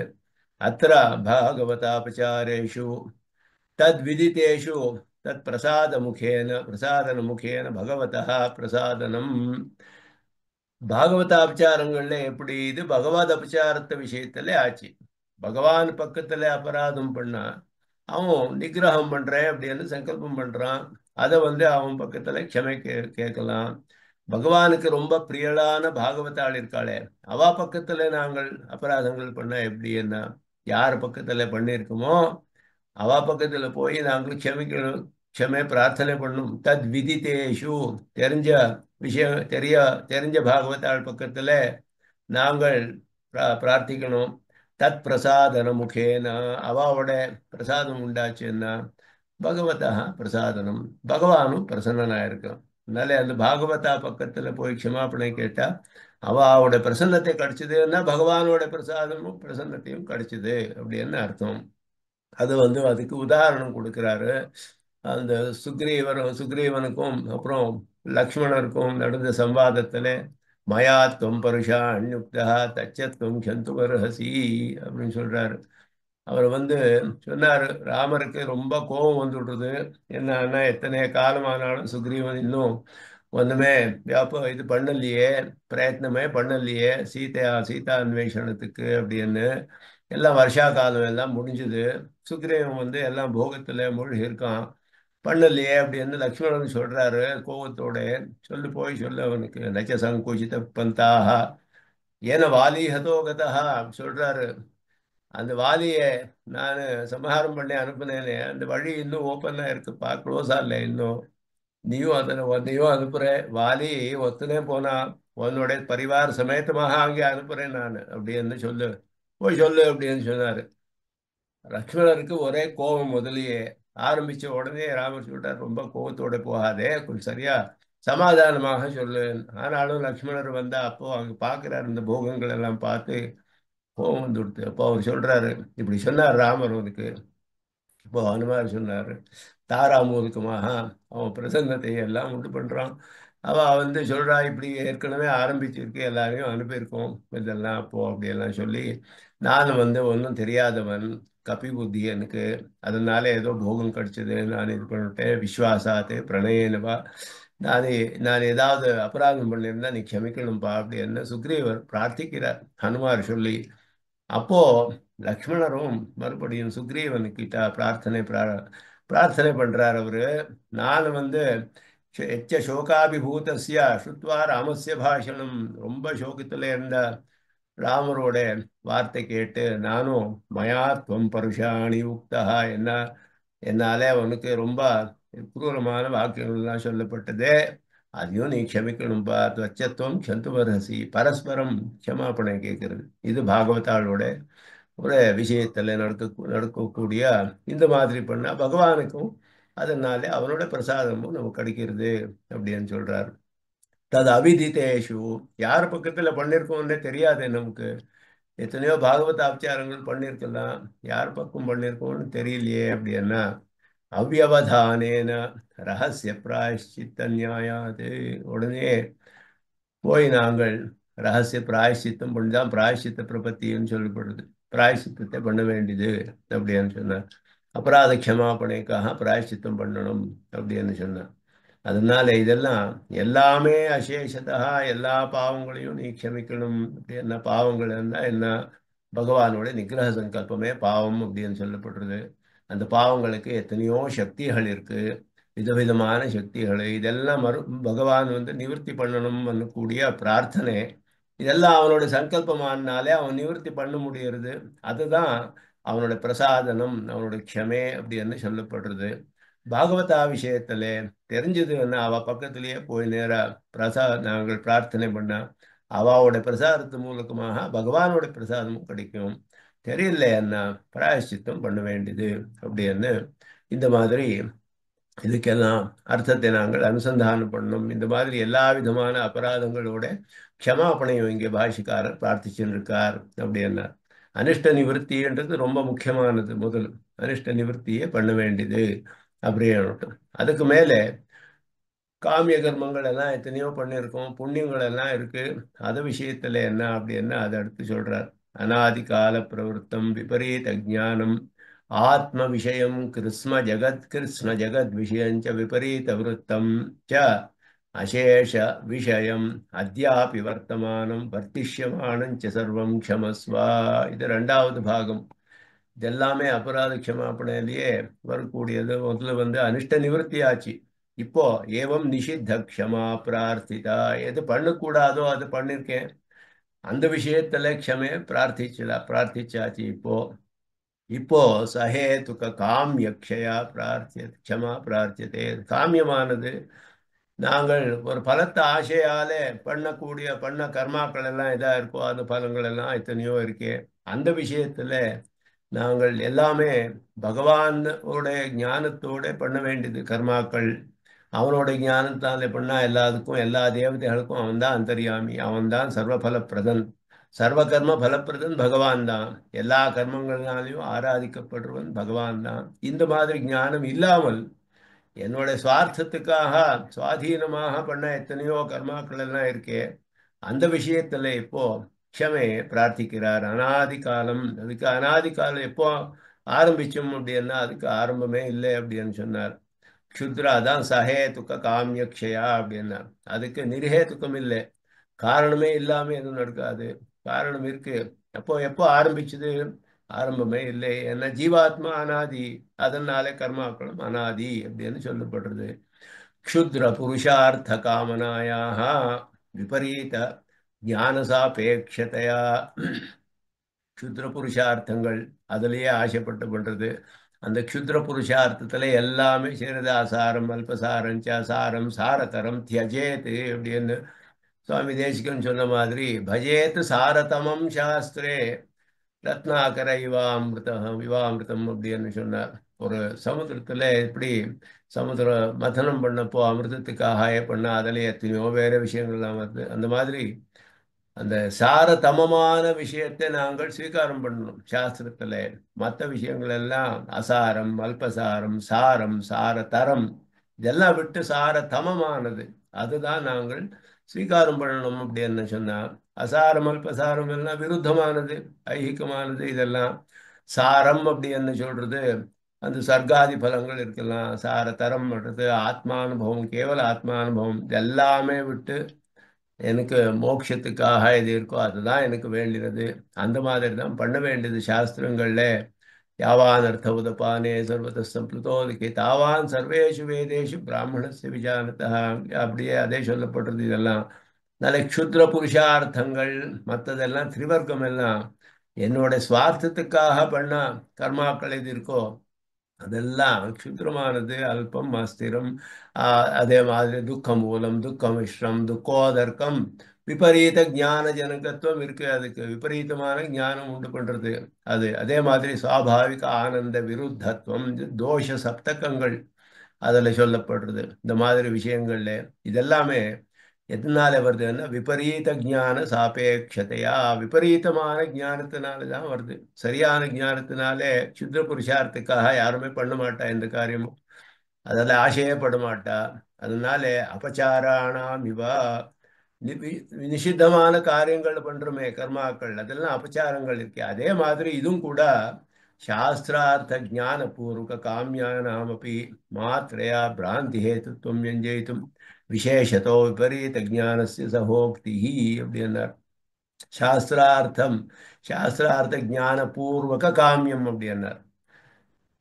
அத்திர பாகவதாபச்சாரேஷு தத் விதித்தேஷு தத் பிரசாதன முகேன பகவதः பிரசாதனம். பாகவத அபச்சாரங்கள்ல எப்படி, இது பகவத் அபச்சாரத்த விஷயத்துல ஆச்சு. பகவான் பக்கத்துல அபராதம் பண்ணா அவன் நிகிரகம் பண்றேன் அப்படின்னு சங்கல்பம் பண்றான். அதை அவன் பக்கத்துல க்ஷமை கேட்கலாம். பகவானுக்கு ரொம்ப பிரியலான பாகவதாள் இருக்காளே, அவ பக்கத்துல நாங்கள் அபராதங்கள் பண்ண எப்படி என்ன, யார் பக்கத்துல பண்ணியிருக்கோமோ அவ பக்கத்துல போய் நாங்கள் க்ஷமிக்கணும், க்ஷமை பிரார்த்தனை பண்ணும். தத் விதித்தேஷு, தெரிஞ்ச விஷயம், தெரிஞ்ச பாகவதாள் பக்கத்துல நாங்கள் பிரார்த்திக்கணும். தத் பிரசாதன முகேன அவாவோட பிரசாதம் உண்டாச்சுன்னா பகவதா பிரசாதனம் பகவானும் பிரசன்னனாக இருக்கும். அதனால அந்த பாகவதா பக்கத்தில் போய் க்ஷமாபணை கேட்டால் அவாவோட பிரசன்னத்தை கிடைச்சதுன்னா பகவானோட பிரசாதமும் பிரசன்னத்தையும் கிடைச்சது அப்படின்னு அர்த்தம். அது அதுக்கு உதாரணம் கொடுக்கிறாரு. அந்த சுக்ரீவனுக்கும் அப்புறம் லக்ஷ்மணருக்கும் நடந்த சம்வாதத்துல மயா துவம் பருஷா அந்யுக்தா தச்சத்துவம் சந்துவர்ஹசி அப்படின்னு சொல்றாரு. அவர் சொன்னாரு, ராமருக்கு ரொம்ப கோபம் வந்துடுறது. என்னன்னா எத்தனை காலமானாலும் சுக்ரீவன் இன்னும் ஒண்ணுமே இது பண்ணலையே, பிரயத்னமே பண்ணலையே சீதா அன்வேஷணத்துக்கு அப்படின்னு. எல்லாம் வருஷா காலம் எல்லாம் முடிஞ்சது. சுக்ரீவன் எல்லாம் போகத்துல மூழ்கி இருக்கான், பண்ணலையே அப்படின்னு லக்ஷ்மணன் சொல்றாரு கோபத்தோட. போய் சொல்லு அவனுக்கு நச்ச சங்குச்சித பந்தாக ஏன வாலி ஹதோகதா சொல்றாரு. அந்த வாலியை நான் சம்ஹாரம் பண்ணி அனுப்புனேனே அந்த வழி இன்னும் ஓப்பனா இருக்குப்பா, க்ளோஸா இல்லை இன்னும். நீயும் அனுப்புற. வாலி ஒத்துனே போனா உன்னோட பரிவார சமேதமாக அங்கே அனுப்புறேன் நான் அப்படின்னு சொல்லு, போய் சொல்லு அப்படின்னு சொன்னாரு. லக்ஷ்மணருக்கு ஒரே கோபம் முதலியே. ஆரம்பிச்ச உடனே ராமர் சொல்றார், ரொம்ப கோபத்தோட போகாதே, கொஞ்சம் சரியா சமாதானமாக சொல்லு. ஆனாலும் லக்ஷ்மணர் அப்போ அங்க பாக்குறாரு, இந்த போகங்கள் எல்லாம் பார்த்து கோபம் வந்துடுத்து. அப்போ அவர் சொல்றாரு, இப்படி சொன்னார் ராமர் அவனுக்கு. இப்போ ஹனுமார் சொன்னாரு, தாராமூலுக்குமாக அவன் பிரசன்னத்தை எல்லாம் உண்டு பண்றான். அவ சொல்றா, இப்படி ஏற்கனவே ஆரம்பிச்சிருக்கு, எல்லாரையும் அனுப்பியிருக்கோம் இதெல்லாம் அப்போ அப்படியெல்லாம் சொல்லி, நான் ஒன்றும் தெரியாதவன், கபி புத்தி எனக்கு, அதனால ஏதோ போகம் கிடைச்சது, நான் இது பண்ணிட்டேன், விஸ்வாசாத்து பிரணயனவா, நான் நான் ஏதாவது அபராதம் பண்ணியிருந்தா நீ க்ஷமிக்கணும்பா அப்படின்னு சுக்ரீவர் பிரார்த்திக்கிறார் ஹனுமார் சொல்லி. அப்போ லக்ஷ்மணரும் மறுபடியும் சுக்ரீவன் கிட்ட பிரார்த்தனை பண்றார் அவரு. நான் எச்ச சோகாபிபூதஸ்ய ஸ்ருத்வா ராமஸ்ய பாஷணம், ரொம்ப சோகத்துல இருந்த ராமரோட வார்த்தை கேட்டு நானும் மயா துவம் பருஷாணி உக்தா என்னாலே அவனுக்கு ரொம்ப குரூரமான வாக்கியங்கள்லாம் சொல்லப்பட்டதே, அதையும் நீ க்ஷமிக்கணும்பா. துவச்சத்துவம் சந்துவரசி, பரஸ்பரம் க்ஷமாபணை கேட்கிறது. இது பாகவதாளோட ஒரு விஷயத்துல நடக்கக்கூடிய. இந்த மாதிரி பண்ணா பகவானுக்கும் அதனால அவனோட பிரசாதமும் நமக்கு கிடைக்கிறது அப்படின்னு சொல்றார். தது அவிதிதேஷு, யார் பக்கத்துல பண்ணிருக்கோம்னே தெரியாது நமக்கு. எத்தனையோ பாகவத ஆச்சாரங்கள் பண்ணிருக்கலாம், யார் பக்கம் பண்ணிருக்கோம்னு தெரியலையே அப்படின்னா அவ்யவதானேன ரகசிய பிராயஷ்சித்த நியாயாது, உடனே போய் நாங்கள் ரகசிய பிராயஷ்சித்தம் பண்ணிதான் பிராயஷ்சித்த பிரபத்தின்னு சொல்லப்படுது. பிராயஷ்சித்தத்தை பண்ண வேண்டியது அப்படின்னு சொன்னார். அபராத க்ஷமாபணைக்காக பிராயஷ்சித்தம் பண்ணணும் அப்படின்னு சொன்னார். அதனால இதெல்லாம் எல்லாமே அசேஷதா எல்லா பாவங்களையும் நீ க்ஷமிக்கணும். என்ன பாவங்கள் என்ன பகவானோட நிகிரக சங்கல்பமே பாவம் அப்படின்னு சொல்லப்படுறது. அந்த பாவங்களுக்கு எத்தனையோ சக்திகள் இருக்கு, விதவிதமான சக்திகள். இதெல்லாம் பகவான் நிவர்த்தி பண்ணணும் கூடிய பிரார்த்தனை. இதெல்லாம் அவனோட சங்கல்பமானாலே அவன் நிவர்த்தி பண்ண முடியறது. அதுதான் அவனோட பிரசாதனம், அவனோட க்ஷமே அப்படின்னு சொல்லப்படுறது. பாகவதா விஷயத்துல தெரிஞ்சதுன்னா அவ பக்கத்திலேயே போய் நேரா நாங்கள் பிரார்த்தனை பண்ண அவாவோட பிரசாதத்து மூலமாக பகவானோட பிரசாதமும் கிடைக்கும். தெரியல என்ன பிராயஷ்சித்தம் பண்ண வேண்டியது அப்படின்னு. இந்த மாதிரி இதுக்கெல்லாம் அர்த்தத்தை நாங்கள் அனுசந்தானம் பண்ணணும். இந்த மாதிரி எல்லா விதமான அபராதங்களோட க்ஷமாபணையும் இங்கே பாஷிக்காரர் பிரார்த்திச்சுன்னு இருக்கார் அப்படின்னா. அனிஷ்ட நிவர்த்தின்றது ரொம்ப முக்கியமானது. முதல் அனிஷ்ட நிவர்த்தியே பண்ண வேண்டியது அப்படின்னு. அதுக்கு மேலே காமிய கர்மங்கள் எல்லாம் எத்தனையோ பண்ணியிருக்கோம், புண்ணியங்கள் எல்லாம் இருக்கு. அது விஷயத்துல என்ன அப்படின்னா அதை அடுத்து சொல்றார். அநாதி கால பிரவருத்தம் விபரீத ஜானம் ஆத்ம விஷயம் கிருஷ்ண ஜகத் விஷயஞ்ச விபரீத விருத்தம் ச அசேஷ விஷயம் அத்யாபி வர்த்தமானம் வர்த்திஷ்யமானம் ச சர்வம் க்ஷமஸ்வா. இது ரெண்டாவது பாகம். இதெல்லாமே அபராத க்ஷமாபணையிலேயே வரக்கூடியது. முதல்ல அனிஷ்ட நிவர்த்தி ஆச்சு. இப்போ ஏவம் நிஷித்த க்ஷமா பிரார்த்திதா, எது பண்ணக்கூடாதோ அது பண்ணிருக்கேன், அந்த விஷயத்துல க்ஷமே பிரார்த்திச்சாச்சு. இப்போ இப்போ சஹேதுக காமியக்ஷயா க்ஷமா பிரார்த்தியதே. காமியமானது நாங்கள் ஒரு பலத்தை ஆசையாலே பண்ண கர்மாக்கள் எல்லாம் இதா இருக்கோ, அந்த பலங்கள் எல்லாம் எத்தனையோ இருக்கே, அந்த விஷயத்துல நாங்கள் எல்லாமே பகவானோட ஞானத்தோட பண்ண வேண்டியது கர்மாக்கள். அவனோட ஞானத்தாலே பண்ணா எல்லாத்துக்கும் எல்லா தேவதைகளுக்கும் அவன்தான் அந்தர்யாமி, அவன்தான் சர்வபலப்பிரதன். சர்வ கர்ம பலப்பிரதன் பகவான் தான். எல்லா கர்மங்களாலையும் ஆராதிக்கப்படுறவன் பகவான் தான். இந்த மாதிரி ஞானம் இல்லாமல் என்னோட சுவார்த்தத்துக்காக சுவாதீனமாக பண்ண எத்தனையோ கர்மாக்கள் எல்லாம் இருக்கே, அந்த விஷயத்துல இப்போ க்ஷமே பிரார்த்திக்கிறார். அனாதி காலம், அதுக்கு அனாதி காலம் எப்போ ஆரம்பிச்சோம் அப்படின்னா அதுக்கு ஆரம்பமே இல்லை அப்படின்னு சொன்னார். க்ஷுத்ரா தான் சஹேதுக்க காமியக்ஷயா அப்படின்னா, அதுக்கு நிர்ஹேதுக்கம் இல்லை, காரணமே இல்லாம எதுவும் நடக்காது. காரணம் இருக்கு. அப்போ எப்போ ஆரம்பிச்சது? ஆரம்பமே இல்லை. ஏன்னா ஜீவாத்மா அனாதி, அதனாலே கர்மாக்களும் அனாதி அப்படின்னு சொல்லப்படுறது. க்ஷுத்ர புருஷார்த்த காமனாயாக விபரீத ஞானசாபேட்சதையா, க்ஷுத்ர புருஷார்த்தங்கள் அதிலேயே ஆசைப்பட்டு பண்றது. அந்த க்ஷுத்ர புருஷார்த்தத்துல எல்லாமே சேருது. அசாரம் அல்பசாரம் சாரம் சாரதரம் தியஜேத்து அப்படின்னு சுவாமி தேசிகன் சொன்ன மாதிரி, பஜேத் சாரதமம் சாஸ்திரே ரத்னாகர இவாமிருதம் அப்படின்னு சொன்னார். ஒரு சமுத்திரத்துல எப்படி சமுத்திர மதனம் பண்ணப்போ அமிர்தத்துக்காக பண்ண அதுல எத்தனையோ வேற விஷயங்கள்லாம் வருது. அந்த மாதிரி அந்த சாரதமமான விஷயத்தை நாங்கள் ஸ்வீகாரம் பண்ணணும் சாஸ்திரத்துல. மற்ற விஷயங்கள் எல்லாம் அசாரம் அல்பசாரம் சாரம் சாரதரம் இதெல்லாம் விட்டு சாரதமமானது அதுதான் நாங்கள் ஸ்வீகாரம் பண்ணணும் அப்படின்னு சொன்னா, அசாரம் அல்பசாரம் எல்லாம் விருத்தமானது, ஐகிகமானது. இதெல்லாம் சாரம் அப்படின்னு சொல்றது அந்த சர்க்காதி பலங்கள் இருக்கலாம். சாரதரம் பண்றது ஆத்மானுபவம், கேவல ஆத்மானுபவம். இதெல்லாமே விட்டு எனக்கு மோட்சத்துக்காக எது இருக்கோ அதுதான் எனக்கு வேண்டியது. அந்த மாதிரி தான் பண்ண வேண்டியது சாஸ்திரங்கள்ல. யாவான் அர்த்த உதபானே சர்வத சம்ப்ளுதோதிக்கே தாவான் சர்வேஷு வேதேஷு பிராமணஸ்ய விஜானதா, அப்படியே அதே சொல்லப்படுறது. இதெல்லாம் நல்ல க்ஷுத்ர புருஷார்த்தங்கள். மற்றதெல்லாம் திரிவர்க்கம் எல்லாம் என்னோட சுவார்த்தத்துக்காக பண்ண கர்மாக்கள் எது இருக்கோ அதெல்லாம் க்ஷுத்ரமானது, அல்பம் அஸ்திரம். அதே மாதிரி துக்க மூலம் துக்க மிஸ்ரம் துக்கோதர்க்கம் விபரீத ஞான ஜனகத்துவம் இருக்கு. அதுக்கு விபரீதமான ஞானம் உண்டு பண்றது அது. அதே மாதிரி சுவாபாவிக ஆனந்த விருத்தத்துவம், தோஷ சப்தகங்கள் அதில் சொல்லப்படுறது. இந்த மாதிரி விஷயங்கள்ல இதெல்லாமே எதனால வருதுன்னா விபரீத ஞான சாபேட்சதையா, விபரீதமான ஞானத்தினால தான் வருது. சரியான ஞானத்தினாலே சுத்த புருஷார்த்துக்காக யாருமே பண்ண மாட்டா இந்த காரியமும், அதில் ஆசையே பட மாட்டா. அதனால அபச்சாராணாம் இவா நிஷித்தமான காரியங்கள் பண்றோமே கர்மாக்கள், அதெல்லாம் அபச்சாரங்கள் இருக்கு. அதே மாதிரி இதுவும் கூட சாஸ்திரார்த்த ஜான பூர்வக காமியானாமப்பி மாத்திரையா பிராந்தி ஹேத்துவம் யஞ்சயித்தும் விசேஷத்தோ விபரீத ஜானஸ்ய சகோக்தி அப்படின்னார். சாஸ்திரார்த்தம், சாஸ்திரார்த்த ஜான பூர்வக காமியம் அப்படின்னார்.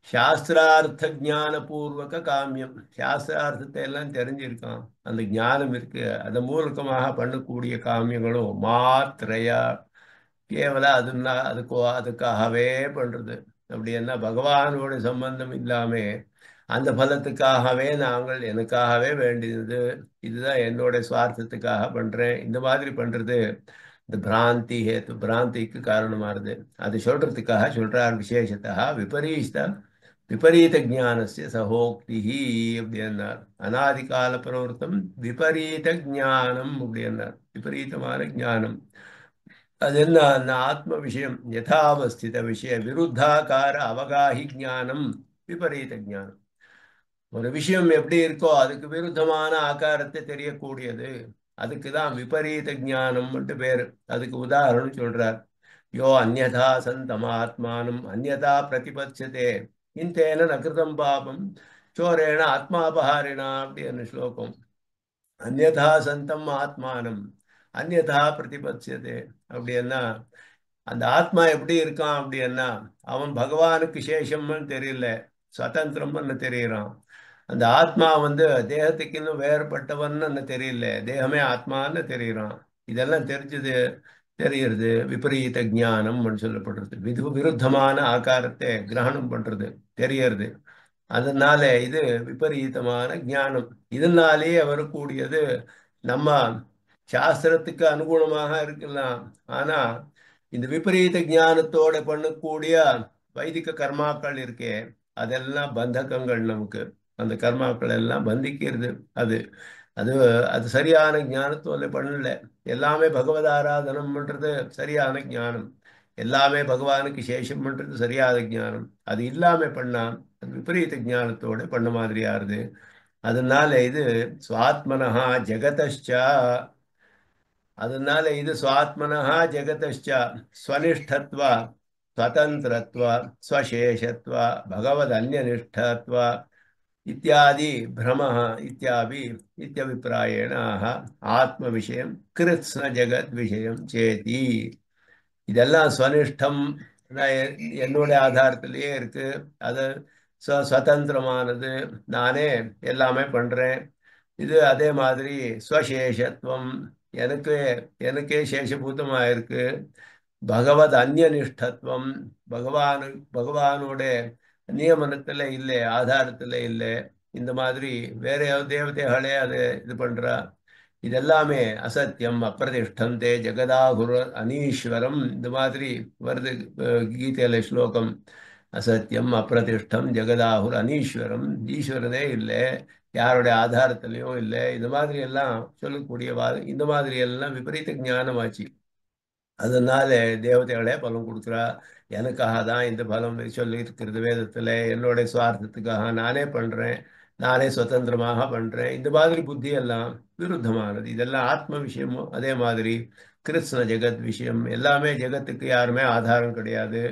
சாஸ்திரார்த்த ஜான பூர்வக காமியம், சாஸ்திரார்த்தத்தை எல்லாம் தெரிஞ்சிருக்கான், அந்த ஞானம் இருக்கு, அதன் மூலகமாக பண்ணக்கூடிய காமியங்களும் மாத்திரையா கேவல அதுன்னா அதுக்காகவே பண்றது. அப்படி என்ன பகவானோட சம்பந்தம் இல்லாம அந்த பலத்துக்காகவே நாங்கள் எனக்காகவே வேண்டியது, இதுதான் என்னோட சுவார்த்தத்துக்காக பண்றேன், இந்த மாதிரி பண்றது இந்த பிராந்தி ஹேத்து, பிராந்திக்கு காரணமானது. அது சொல்றதுக்காக சொல்றார். விசேஷத்தா விபரீத ஜானஸ்ய சகோக்தி அப்படின்னார். அநாதி கால பிரவருத்தம் விபரீத ஜானம் அப்படின்னார். விபரீதமான ஞானம் அது என்ன? அந்த ஆத்ம விஷயம் யதாவஸ்தித விஷய விருத்தாகார அவகாஹி ஞானம் விபரீத ஞானம். ஒரு விஷயம் எப்படி இருக்கோ அதுக்கு விருத்தமான ஆகாரத்தை தெரியக்கூடியது, அதுக்கு தான் விபரீத ஞானம்ட்டு பேரு. அதுக்கு உதாரணம் சொல்றார். யோ அந்யதா சந்தமாத்மானம் அந்யதா பிரதிபட்சதே இந்தேன நகிருதம் பாபம் சோரேண ஆத்மாபஹாரிணா அப்படின்னு ஸ்லோகம். அந்யதா சந்தம் ஆத்மானம் அந்யதா பிரதிபட்சதே அப்படின்னா அந்த ஆத்மா எப்படி இருக்கான் அப்படின்னா அவன் பகவானுக்கு சேஷம்னு தெரியல, சுதந்திரம்னு தெரியறான். அந்த ஆத்மா வந்து தேகத்துக்கு இன்னும் வேறுபட்டவன்னு தெரியல, தேகமே ஆத்மான்னு தெரியறான். இதெல்லாம் தெரிஞ்சது தெரியறது விபரீத ஞானம் சொல்லப்படுறது. விருத்தமான ஆகாரத்தை கிரகணம் பண்றது தெரியறது. அதனால இது விபரீதமான ஞானம். இதனாலேயே வரக்கூடியது நம்ம சாஸ்திரத்துக்கு அனுகுணமாக இருக்கலாம். ஆனா இந்த விபரீத ஞானத்தோட பண்ணக்கூடிய வைதிக கர்மாக்கள் இருக்கே, அதெல்லாம் பந்தகங்கள் நமக்கு. அந்த கர்மாக்கள் எல்லாம் பந்திக்கிறது. அது அது அது சரியான ஞானத்தோட பண்ணல. எல்லாமே பகவத் ஆராதனம் பண்றது சரியான ஞானம். எல்லாமே பகவானுக்கு சேஷம் பண்றது சரியான ஞானம். அது இல்லாம பண்ணா அது விபரீத ஞானத்தோட பண்ண மாதிரி ஆறுது. அதனால இது சுவாத்மனஹா ஜெகதஷ்சா, அதனால இது சுவாத்மனஹா ஜெகதஷ்ச ஸ்வனிஷ்டத்வ ஸ்வதந்திரத்வ ஸ்வசேஷத்வ பகவத் அந்நியனிஷ்டத்வ இத்தியாதி பிரமः இத்தியாபி இத்தியபிப்பிராயேண ஆத்ம விஷயம் கிருத்ஸ்ன ஜெகத் விஷயம் சேதி. இதெல்லாம் ஸ்வனிஷ்டம் என்னுடைய ஆதாரத்திலேயே இருக்கு. அது சுதந்திரமானது, நானே எல்லாமே பண்றேன். இது அதே மாதிரி ஸ்வசேஷத்துவம், எனக்கு எனக்கே சேஷபூதமா இருக்கு. பகவத் அந்நியனிஷ்டத்துவம், பகவானு பகவானோட நியமனத்துல இல்லை, ஆதாரத்துல இல்லை. இந்த மாதிரி வேற தேவதைகளே அது இது பண்றா. இதெல்லாமே அசத்தியம் அப்பிரதிஷ்டம் தே ஜெகதாகுரு அனீஸ்வரம், இந்த மாதிரி வருது கீதையில ஸ்லோகம். அசத்தியம் அப்பிரதிஷ்டம் ஜெகதாகுர் அனீஸ்வரம், ஈஸ்வரனே இல்லை, யாருடைய ஆதாரத்திலையும் இல்லை. இந்த மாதிரி எல்லாம் சொல்லக்கூடிய இந்த மாதிரி எல்லாம் விபரீத ஞானமாச்சு. அதனால தேவதைகளே பலம் கொடுக்குறா. எனக்காக தான் இந்த பலம் சொல்லி இருக்கிறது வேதத்துல. என்னுடைய சுவார்த்தத்துக்காக நானே பண்றேன், நானே சுதந்திரமாக பண்றேன். இந்த மாதிரி புத்தி எல்லாம் விருத்தமானது. இதெல்லாம் ஆத்ம விஷயமும் அதே மாதிரி கிருஷ்ண ஜெகத் விஷயம். எல்லாமே ஜெகத்துக்கு யாருமே ஆதாரம் கிடையாது,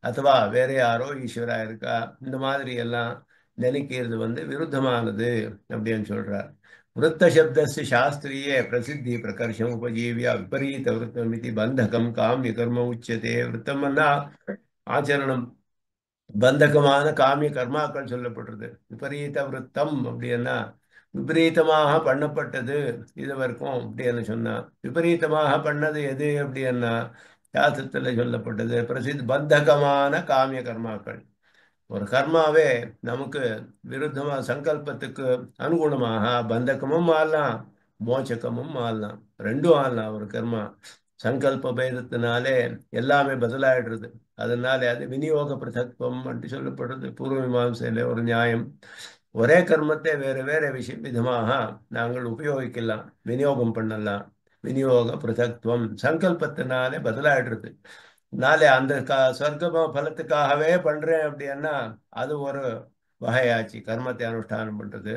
அதுவா வேற யாரோ ஈஸ்வரா இருக்கா. இந்த மாதிரி எல்லாம் நினைக்கிறது விருத்தமானது அப்படின்னு சொல்றார். वृत्तशब्दस्य शास्त्रीये प्रसिद्धि प्रकर्षम् उपजीव्य विपरीत वृत्तमिति बन्धकं काम्य कर्म उच्यते. वृत्तம்னா ஆச்சரணம், பந்தகமான காமிய கர்மாக்கள் சொல்லப்படுறது. விபரீத விருத்தம் அப்படின்னா விபரீதமாக பண்ணப்பட்டது இது வரைக்கும் அப்படின்னு சொன்னா. விபரீதமாக பண்ணது எது அப்படின்னா சாஸ்திரத்துல சொல்லப்பட்டது பிரசித்த பந்தகமான காமிய கர்மாக்கள். ஒரு கர்மாவே நமக்கு விருத்தமா சங்கல்பத்துக்கு அனுகுணமாக பந்தகமும் ஆடலாம், மோச்சகமும் ஆடலாம், ரெண்டும் ஆடலாம். ஒரு கர்மா சங்கல்ப பேதத்தினாலே எல்லாமே பதிலாயிடுறது. அதனால அது விநியோக பிரதத்துவம் அப்படி சொல்லப்படுறது பூர்வ மீமாசையில ஒரு நியாயம். ஒரே கர்மத்தை வேற வேற விதமாக நாங்கள் உபயோகிக்கலாம், விநியோகம் பண்ணலாம். விநியோக பிரதத்துவம் சங்கல்பத்தினாலே பதிலாயிடுறது. நாளை அந்த சொர்க்க பலத்துக்காகவே பண்றேன் அப்படின்னா அது ஒரு வகையாச்சு கர்மத்தை அனுஷ்டானம் பண்றது.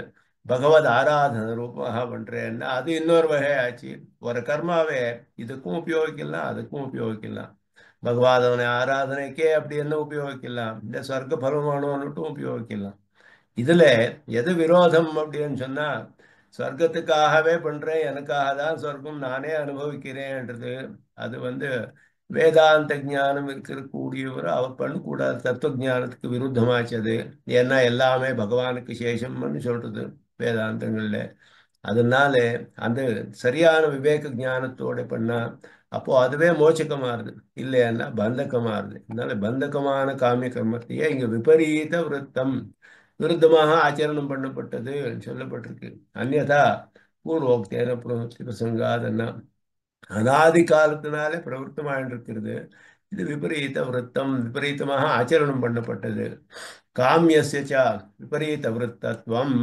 பகவத் ஆராதன ரூபமாக பண்றேன்னா அது இன்னொரு வகையாச்சு. ஒரு கர்மாவே இதுக்கும் உபயோகிக்கலாம், அதுக்கும் உபயோகிக்கலாம். பகவாதவனை ஆராதனைக்கே அப்படி என்ன உபயோகிக்கலாம், இந்த சொர்க்க பலமானவனுட்டும் உபயோகிக்கலாம். இதுல எது விரோதம் அப்படின்னு சொன்னா, சொர்க்கத்துக்காகவே பண்றேன், எனக்காக தான் சொர்க்கம், நானே அனுபவிக்கிறேன்ன்றது அது வேதாந்த ஞானம் இருக்கக்கூடியவர் அவர் பண்ணக்கூடாது. தத்துவ ஞானத்துக்கு விருத்தமாச்சு அது. ஏன்னா எல்லாமே பகவானுக்கு சேஷம்னு சொல்றது வேதாந்தங்கள்ல. அதனால அந்த சரியான விவேக ஞானத்தோட பண்ணா அப்போ அதுவே மோட்சகமாறுது, இல்லைன்னா பந்தகமாறுது. அதனால பந்தகமான காமிய கர்மத்தையே இங்க விபரீத விருத்தம், விருத்தமாக ஆச்சரணம் பண்ணப்பட்டது சொல்லப்பட்டிருக்கு. அந்நதா பூர்வோக்தேன பிரவருத்தி பிரசங்காதன்னா அனாதி காலத்தினாலே பிரவருத்தமாக இருக்கிறது. இது விபரீத விருத்தம், விபரீதமாக ஆச்சரணம் பண்ணப்பட்டது. காமியஸ்ய விபரீத விருத்தத்துவம்,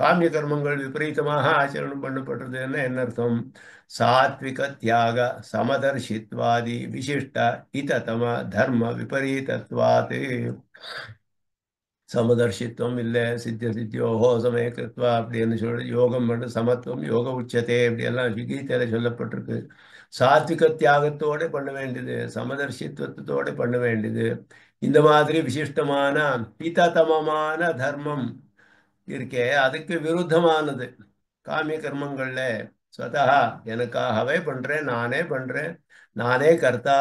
காமிய கர்மங்கள் விபரீதமாக ஆச்சரணம் பண்ணப்படுறதுன்னா என்ன அர்த்தம்? சாத்விக தியாக சமதர்ஷித்வாதி விசிஷ்ட இததம தர்ம விபரீதத்வாத். சமதர்ஷித்துவம் இல்லை, சித்திய சித்தியோகோ சமயக்கிருத்வா அப்படின்னு சொல்லி யோகம் பண்ணு சமத்துவம் யோக உச்சத்தே இப்படி எல்லாம் கீதையில சொல்லப்பட்டிருக்கு. சாத்விக தியாகத்தோட பண்ண வேண்டியது, சமதர்ஷித்துவத்தோட பண்ண வேண்டியது. இந்த மாதிரி விசிஷ்டமான பீதாத்தமமான தர்மம் இருக்கே அதுக்கு விருத்தமானது காமிய கர்மங்கள்ல. ஸ்வதா எனக்காகவே பண்றேன், நானே பண்றேன், நானே கர்த்தா,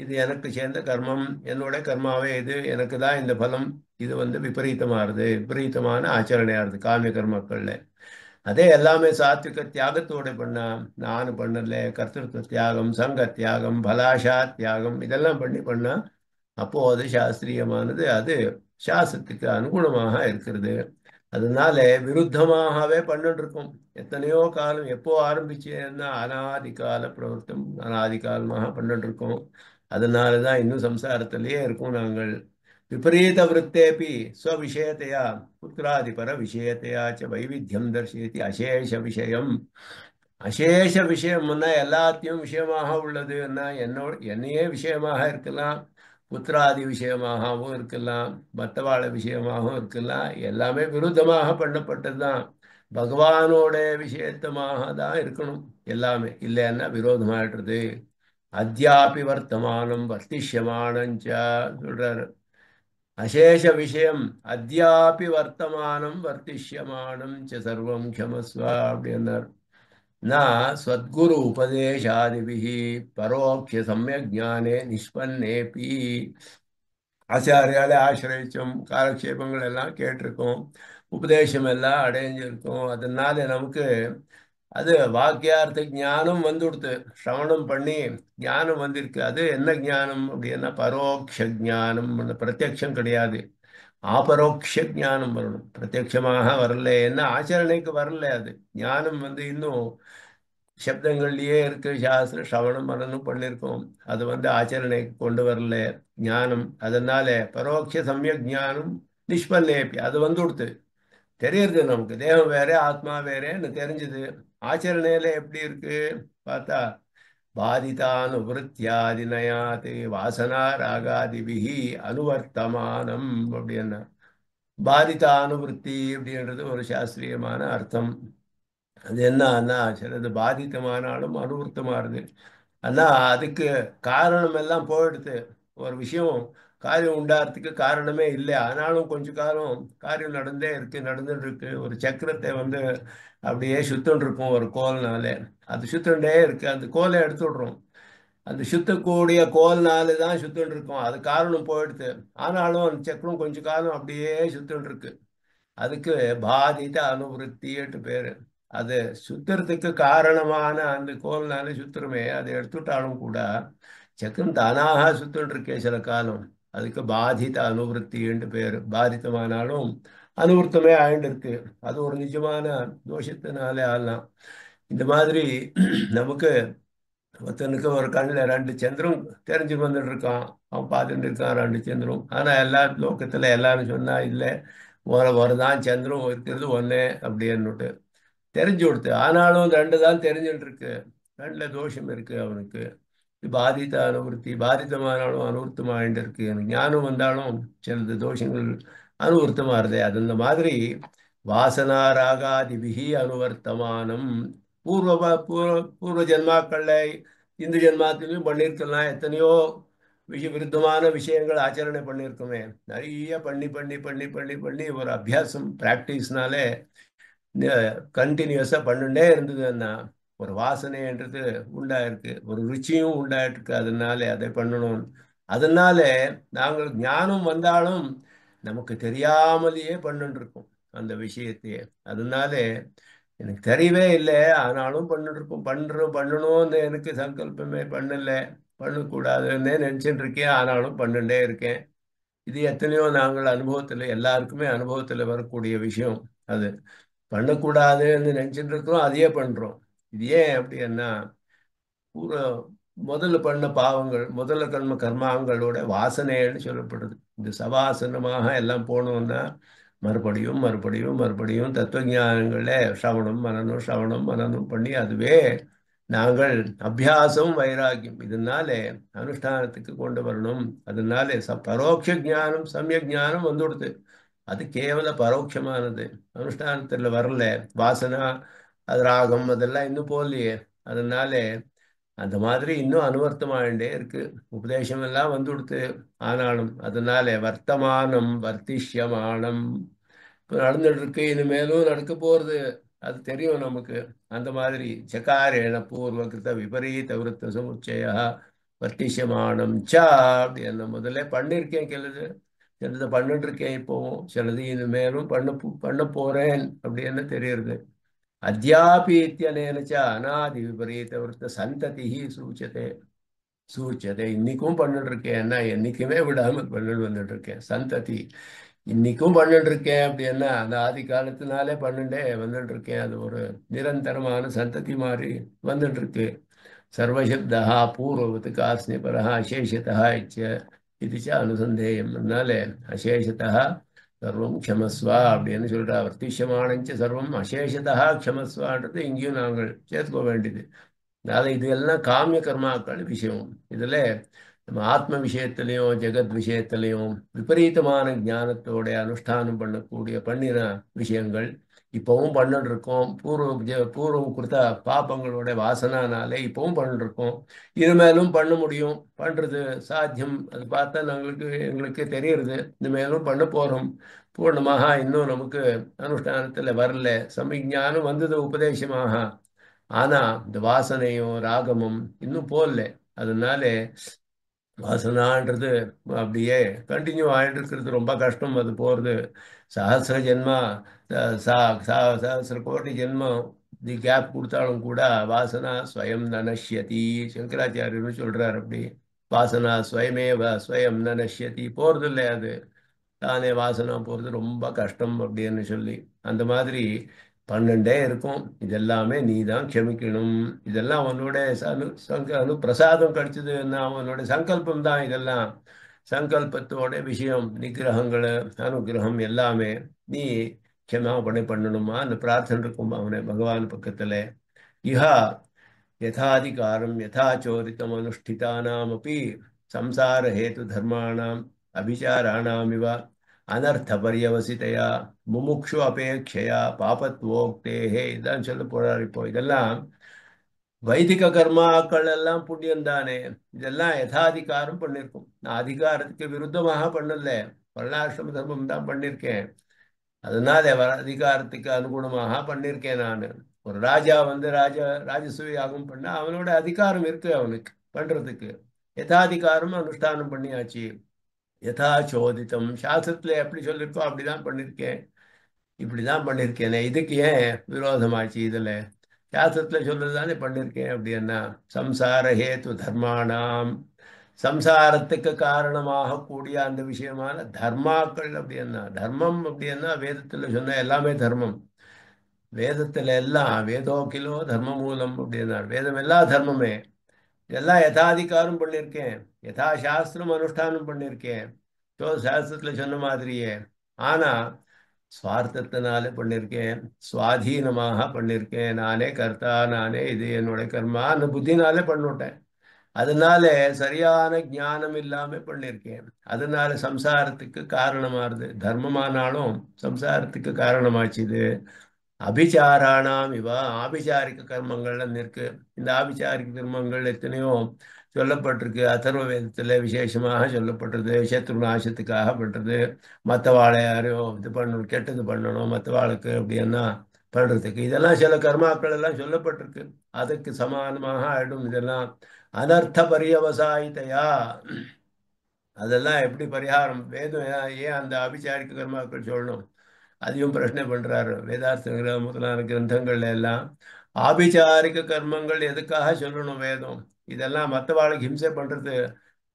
இது எனக்கு சேர்ந்த கர்மம், என்னோட கர்மாவே இது, எனக்கு தான் இந்த பலம். இது விபரீதமாறுது, விபரீதமான ஆச்சரணையாருது காமிய கர்மக்கள்ல. அதே எல்லாமே சாத்விக தியாகத்தோட பண்ணா, நான் பண்ணல, கர்த்தൃത്வ தியாகம், சங்க தியாகம், பலாஷா தியாகம் இதெல்லாம் பண்ணா அப்போ அது சாஸ்திரியமானது. அது சாஸ்திரத்துக்கு அனுகுணமாக இருக்கிறது. அதனால விருத்தமாகவே பண்ணிட்டு இருக்கோம். எத்தனையோ காலம் எப்போ ஆரம்பிச்சேன்னா அனாதி கால பிரவர்த்தம், அனாதி காலமாக பண்ணிட்டு இருக்கோம். அதனால தான் இன்னும் சம்சாரத்திலேயே இருக்கோம் நாங்கள். விபரீத விருத்தேபி ஸ்வவிஷயத்தையா புத்திராதிபர விஷயத்தையா ச வைவித்தியம் தர்சயதி அசேஷ விஷயம். அசேஷ விஷயம்னா எல்லாத்தையும் விஷயமாக உள்ளதுன்னா என்னையே விஷயமாக இருக்கலாம், புத்திராதி விஷயமாகவும் இருக்கலாம், மற்றவாழ விஷயமாகவும் இருக்கலாம். எல்லாமே விருத்தமாக பண்ணப்பட்டது தான். பகவானோட விஷயத்தமாக தான் இருக்கணும் எல்லாமே, இல்லைன்னா விரோதமாயிடுறது. அத்யாபி வர்த்தமானம் வர்த்திஷ்யமானஞ்ச சொல்றாரு. அசேஷ விஷயம் அத்யாபி வர்த்தமானம் வர்த்திஷ்யமானம் ச சர்வம் க்ஷமஸ்வ அப்படின்னார். न सद्गुरु उपदेशादिभिः परोक्ष सम्यक् ज्ञाने निष्पन्नेपि ஆச்சாரியாலே ஆசிரியச்சும் காலக்ஷேபங்கள் எல்லாம் கேட்டிருக்கோம், உபதேசம் எல்லாம் அடைஞ்சிருக்கோம். அதனால நமக்கு அது வாக்கியார்த்த ஞானம் வந்துடுத்து. சிரவணம் பண்ணி ஞானம் வந்திருக்கு. அது என்ன ஞானம் அப்படின்னா பரோட்ச ஞானம். பிரத்யக்ஷம் கிடையாது, ஆபரோக்ஷ ஞானம் வரணும். பிரத்யட்சமாக வரல, என்ன ஆச்சரணைக்கு வரல. அது ஞானம் இன்னும் சப்தங்கள்லயே இருக்கு. சாஸ்திர சிரவணம் மனனம் பண்ணியிருக்கோம், அது ஆச்சரணைக்கு கொண்டு வரல ஞானம். அதனால பரோட்ச சமயக் ஞானம் நிஷ்பல்லேபி அது கொடுத்து தெரியறது. நமக்கு தேவம் வேற ஆத்மா வேறேன்னு தெரிஞ்சது. ஆச்சரணையில எப்படி இருக்கு பார்த்தா பாதிதானுவருத்தியாதினயாத் வாசனா ராகாதிபிகி அனுவர்த்தமானம் அப்படின்னா. பாதிதானுவருத்தி அப்படின்றது ஒரு சாஸ்திரியமான அர்த்தம். அது என்னன்னா சிலது பாதித்தமானாலும் அனுவர்த்தமாறுது. ஆனா அதுக்கு காரணம் எல்லாம் போயிடுது. ஒரு விஷயம் காரியம் உண்டாகிறதுக்கு காரணமே இல்லை, ஆனாலும் கொஞ்ச காலம் காரியம் நடந்தே இருக்கு, நடந்துட்டு இருக்கு. ஒரு சக்கரத்தை அப்படியே சுத்தம் இருக்கும் ஒரு கோல்னாலே. அது சுத்தண்டே இருக்கு, அந்த கோலை எடுத்து விடுறோம். அந்த சுத்தக்கூடிய கோல்னால தான் சுத்தம் இருக்கும், அது காரணம் போயிடுது. ஆனாலும் அந்த சக்கரம் கொஞ்ச காலம் அப்படியே சுத்தம் இருக்கு. அதுக்கு பாதித அனுவருத்திட்டு பேரு. அது சுத்துறதுக்கு காரணமான அந்த கோல்னால சுத்துறமே, அதை எடுத்துட்டாலும் கூட சக்கரம் தானாக சுத்திட்டு இருக்கே சில காலம். அதுக்கு பாதித அனுவருத்தின்னு பேரு. பாதித்தமானாலும் அனுவருத்தமே ஆயிட்டு இருக்கு. அது ஒரு நிஜமான தோஷத்தினாலே ஆகலாம். இந்த மாதிரி நமக்கு ஒருத்தனுக்கு ஒரு கண்ணில் ரெண்டு சந்திரம் தெரிஞ்சு வந்துட்டு இருக்கான், அவன் பார்த்துட்டு இருக்கான் ரெண்டு சந்திரம். ஆனா எல்லா லோக்கத்துல எல்லாரும் சொன்னா இல்லை, ஒரு தான் சந்திரம் இருக்கிறது ஒன்னே அப்படின்னுட்டு தெரிஞ்சு கொடுத்து. ஆனாலும் ரெண்டு தான் தெரிஞ்சுட்டு இருக்கு, ரெண்டுல தோஷம் இருக்கு அவனுக்கு. பாதித்த அனுவருத்தி பாதித்தமானாலும் அனுவருத்தமாயிட்டு இருக்கு. எனக்கு ஞானம் வந்தாலும் சிலது தோஷங்கள் அனுவருத்தமாறுதே. அது இந்த மாதிரி வாசனா ராகாதிபிகி அனுவர்த்தமானம். பூர்வ ஜென்மாக்கள்ல இந்த ஜென்மாத்திலையும் பண்ணியிருக்கலாம். எத்தனையோ விருத்தமான விஷயங்கள் ஆச்சரணை பண்ணியிருக்கோமே. நிறைய பண்ணி பண்ணி பண்ணி பண்ணி பண்ணி ஒரு அபியாசம் பிராக்டிஸ்னாலே கண்டினியூஸா பண்ணிட்டே இருந்ததுன்னா ஒரு வாசனைன்றது உண்டாயிருக்கு, ஒரு ருச்சியும் உண்டாயிருக்கு. அதனால அதை பண்ணணும். அதனால நாங்கள் ஞானம் வந்தாலும் நமக்கு தெரியாமலேயே பண்ணிட்டு இருக்கோம் அந்த விஷயத்தையே. அதனால எனக்கு தெரியவே இல்லை, ஆனாலும் பண்ணிட்டு இருக்கோம். பண்ணணும்னு எனக்கு சங்கல்பமே பண்ணல, பண்ணக்கூடாதுன்னே நினைச்சிட்டு இருக்கேன், ஆனாலும் பண்ணிட்டே இருக்கேன். இது எத்தனையோ நாங்கள் அனுபவத்தில், எல்லாருக்குமே அனுபவத்தில் வரக்கூடிய விஷயம். அது பண்ணக்கூடாதுன்னு நினைச்சிட்டு இருக்கிறோம், அதையே பண்றோம். இது ஏன் அப்படின்னா பூரா முதல்ல பண்ண பாவங்கள், முதல்ல கர்மாங்களோட வாசனைன்னு சொல்லப்படுது. இந்த சவாசனமாக எல்லாம் போனோம்னா மறுபடியும் மறுபடியும் மறுபடியும் தத்துவஞானங்கள சிரவணம் மனனம் பண்ணி அதுவே நாங்கள் அபியாசம் வைராக்கியம் இதனாலே அனுஷ்டானத்துக்கு கொண்டு வரணும். அதனாலே பரோட்ச ஞானம் சமயக் ஞானம் வந்துடுது. அது கேவல பரோட்சமானது, அனுஷ்டானத்தில் வரல. வாசனா அது ராகம் அதெல்லாம் இன்னும் போகலையே. அதனால அந்த மாதிரி இன்னும் அனுவர்த்தமாயிட்டே இருக்கு. உபதேசம் எல்லாம் கொடுத்து ஆனாலும் அதனால வர்த்தமானம் வர்த்திஷ்யமானம் இப்போ நடந்துட்டு இருக்கு, இனிமேலும் நடக்க போறது. அது தெரியும் நமக்கு. அந்த மாதிரி சகாரேண பூர்வ கிருத விபரீத விருத்த சமுச்சய வர்த்திஷ்யமானம் சா அப்படி என்ன முதல்ல பண்ணிருக்கேன். சிலது பண்ணிட்டு இருக்கேன் இப்போவும், சிலது இனிமேலும் பண்ண போறேன் அப்படின்னு தெரியுது. அத்தியாபி இத்தியனேன ச அநாதி விபரீத விருத்த சந்ததி சூச்சதே. இன்னைக்கும் பண்ணிட்டு இருக்கேன், என்ன என்னைக்குமே விடாமல் பண்ணிட்டு வந்துட்டு இருக்கேன். சந்ததி இன்னைக்கும் பண்ணிட்டு இருக்கேன் அப்படின்னா அந்த ஆதி காலத்தினாலே பண்ணிட்டே வந்துட்டு இருக்கேன். அது ஒரு நிரந்தரமான சந்ததி மாதிரி வந்துட்டு இருக்கு. சர்வசப்தா பூர்வவத் காஸ்னிபரः அசேஷதः இது அனுசந்தேயம். அதனால அசேஷதः சர்வம் க்ஷமஸ்வா அப்படின்னு சொல்றா. வர்த்திஷ்யமானஞ்ச சர்வம் அசேஷதா க்ஷமஸ்வான்றது இங்கேயும் நாங்கள் சேர்த்துக்க வேண்டியது. அதனால இது எல்லாம் காமிய கர்மாக்கள் விஷயம். இதுல நம்ம ஆத்ம விஷயத்திலையும் ஜெகத் விஷயத்திலையும் விபரீதமான ஞானத்தோட அனுஷ்டானம் பண்ணக்கூடிய பண்ணின விஷயங்கள் இப்பவும் பண்ணிட்டு இருக்கோம். பூர்வம் கொடுத்த பாப்பங்களோட வாசனானாலே இப்பவும் பண்ணிட்டு இருக்கோம். இனிமேலும் பண்ண முடியும், பண்றது சாத்தியம். அது பார்த்தா எங்களுக்கு தெரியறது. இனிமேலும் பண்ண போறோம். பூர்ணமாக இன்னும் நமக்கு அனுஷ்டானத்துல வரல. சமிஞானம் வந்தது உபதேசமாக. ஆனா இந்த வாசனையும் ராகமும் இன்னும் போடல. அதனால வாசனான்றது அப்படியே கண்டினியூ ஆகிட்டு இருக்கிறது ரொம்ப கஷ்டம். அது போகிறது சஹசிர ஜென்மா, சஹசிர கோடி ஜென்மம் தி கேப் கொடுத்தாலும் கூட வாசனா ஸ்வயம் நனஷ்யதி. சங்கராச்சாரியர்னு சொல்றார் அப்படி. வாசனா ஸ்வயமேவ ஸ்வயம் நனஷ்யதி. போறது இல்லை அது தானே. வாசனா போகிறது ரொம்ப கஷ்டம் அப்படின்னு சொல்லி அந்த மாதிரி பன்னெண்டே இருக்கும். இதெல்லாமே நீ தான் க்ஷமிக்கணும். இதெல்லாம் உன்னோட பிரசாதம் கிடைச்சதுன்னா அவனோட சங்கல்பம் தான். இதெல்லாம் சங்கல்பத்தோட விஷயம். நிகிரகங்கள் அனுகிரகம் எல்லாமே நீ க்ஷமாபணை பண்ணணுமான்னு பிரார்த்தனை இருக்கும் அவனை பகவான் பக்கத்துல. இஹா யதாதிகாரம் யதாச்சோரிதம் அனுஷ்டிதானாமபி சம்சார ஹேது தர்மாணாம் அபிச்சாராணாமிவ அனர்த்த பரியவசிதையா முமுக்ஷு அபேட்சையா பாபத்வோக்தேஹே இதான் சொல்ல போறார். இப்போ இதெல்லாம் வைதிக கர்மாக்கள் எல்லாம் புண்ணியம் தானே. இதெல்லாம் யதாதிகாரம் பண்ணிருக்கும். நான் அதிகாரத்துக்கு விருத்தமாக பண்ணல, வர்ணாசிரம தர்மம் தான் பண்ணிருக்கேன். அதனால அதிகாரத்துக்கு அனுகுணமாக பண்ணிருக்கேன் நான். ஒரு ராஜா வந்து ராஜசூய யாகம் பண்ண அவனோட அதிகாரம் இருக்கு அவனுக்கு பண்றதுக்கு. யதாதிகாரம் அனுஷ்டானம் பண்ணியாச்சு. யதா சோதித்தம் சாஸ்திரத்துல எப்படி சொல்லிருக்கோ அப்படிதான் பண்ணிருக்கேன். இப்படிதான் பண்ணிருக்கேனே, இதுக்கு ஏன் விரோதமாச்சு? இதுல சாஸ்திரத்துல சொல்றதுதானே பண்ணிருக்கேன். அப்படின்னா சம்சார ஹேத்து தர்மானாம், சம்சாரத்துக்கு காரணமாக கூடிய அந்த விஷயமான தர்மாக்கள். அப்படின்னா தர்மம் அப்படின்னா வேதத்துல சொன்ன எல்லாமே தர்மம். வேதத்துல எல்லாம் வேதோக்கிலோ தர்ம மூலம் அப்படின்னா வேதம் எல்லா தர்மமே. இதெல்லாம் யதாதிகாரம் பண்ணியிருக்கேன், யதா சாஸ்திரம் அனுஷ்டானம் பண்ணியிருக்கேன். ஸோ சாஸ்திரத்துல சொன்ன மாதிரியே. ஆனா சுவார்த்தத்தினால பண்ணியிருக்கேன், சுவாதீனமாக பண்ணியிருக்கேன். நானே கர்த்தா, நானே இது என்னோட கர்மா அந்த புத்தினாலே பண்ணிவிட்டேன். அதனால சரியான ஞானம் இல்லாம பண்ணியிருக்கேன். அதனால சம்சாரத்துக்கு காரணமாறுது. தர்மமானாலும் சம்சாரத்துக்கு காரணமாச்சு இது. அபிச்சாராணாம் இவ ஆபிச்சாரிக்க கர்மங்கள்லாம் இருக்கு. இந்த ஆபிச்சாரிக்க கர்மங்கள் எத்தனையோ சொல்லப்பட்டிருக்கு. அதர்வ வேதத்துல விசேஷமாக சொல்லப்பட்டது. சத்ரு நாசத்துக்காக பண்றது, மற்றவாளை யாரையும் இது பண்ணணும், கெட்டது பண்ணணும் மற்றவாளுக்கு அப்படின்னா பண்றதுக்கு. இதெல்லாம் சில கர்மாக்கள் எல்லாம் சொல்லப்பட்டிருக்கு. அதுக்கு சமானமாக ஆயிடும் இதெல்லாம். அனர்த்த பரியவசாயித்தையா அதெல்லாம் எப்படி பரிகாரம்? வேதம் ஏன் அந்த அபிச்சாரிக்க கர்மாக்கள் சொல்லணும்? அதையும் பிரச்சனை பண்றாரு. வேதார்த்த முதலான கிரந்தங்கள்ல எல்லாம் ஆபிச்சாரிக கர்மங்கள் எதுக்காக சொல்லணும் வேதம்? இதெல்லாம் மற்றவாளுக்கு ஹிம்சை பண்றது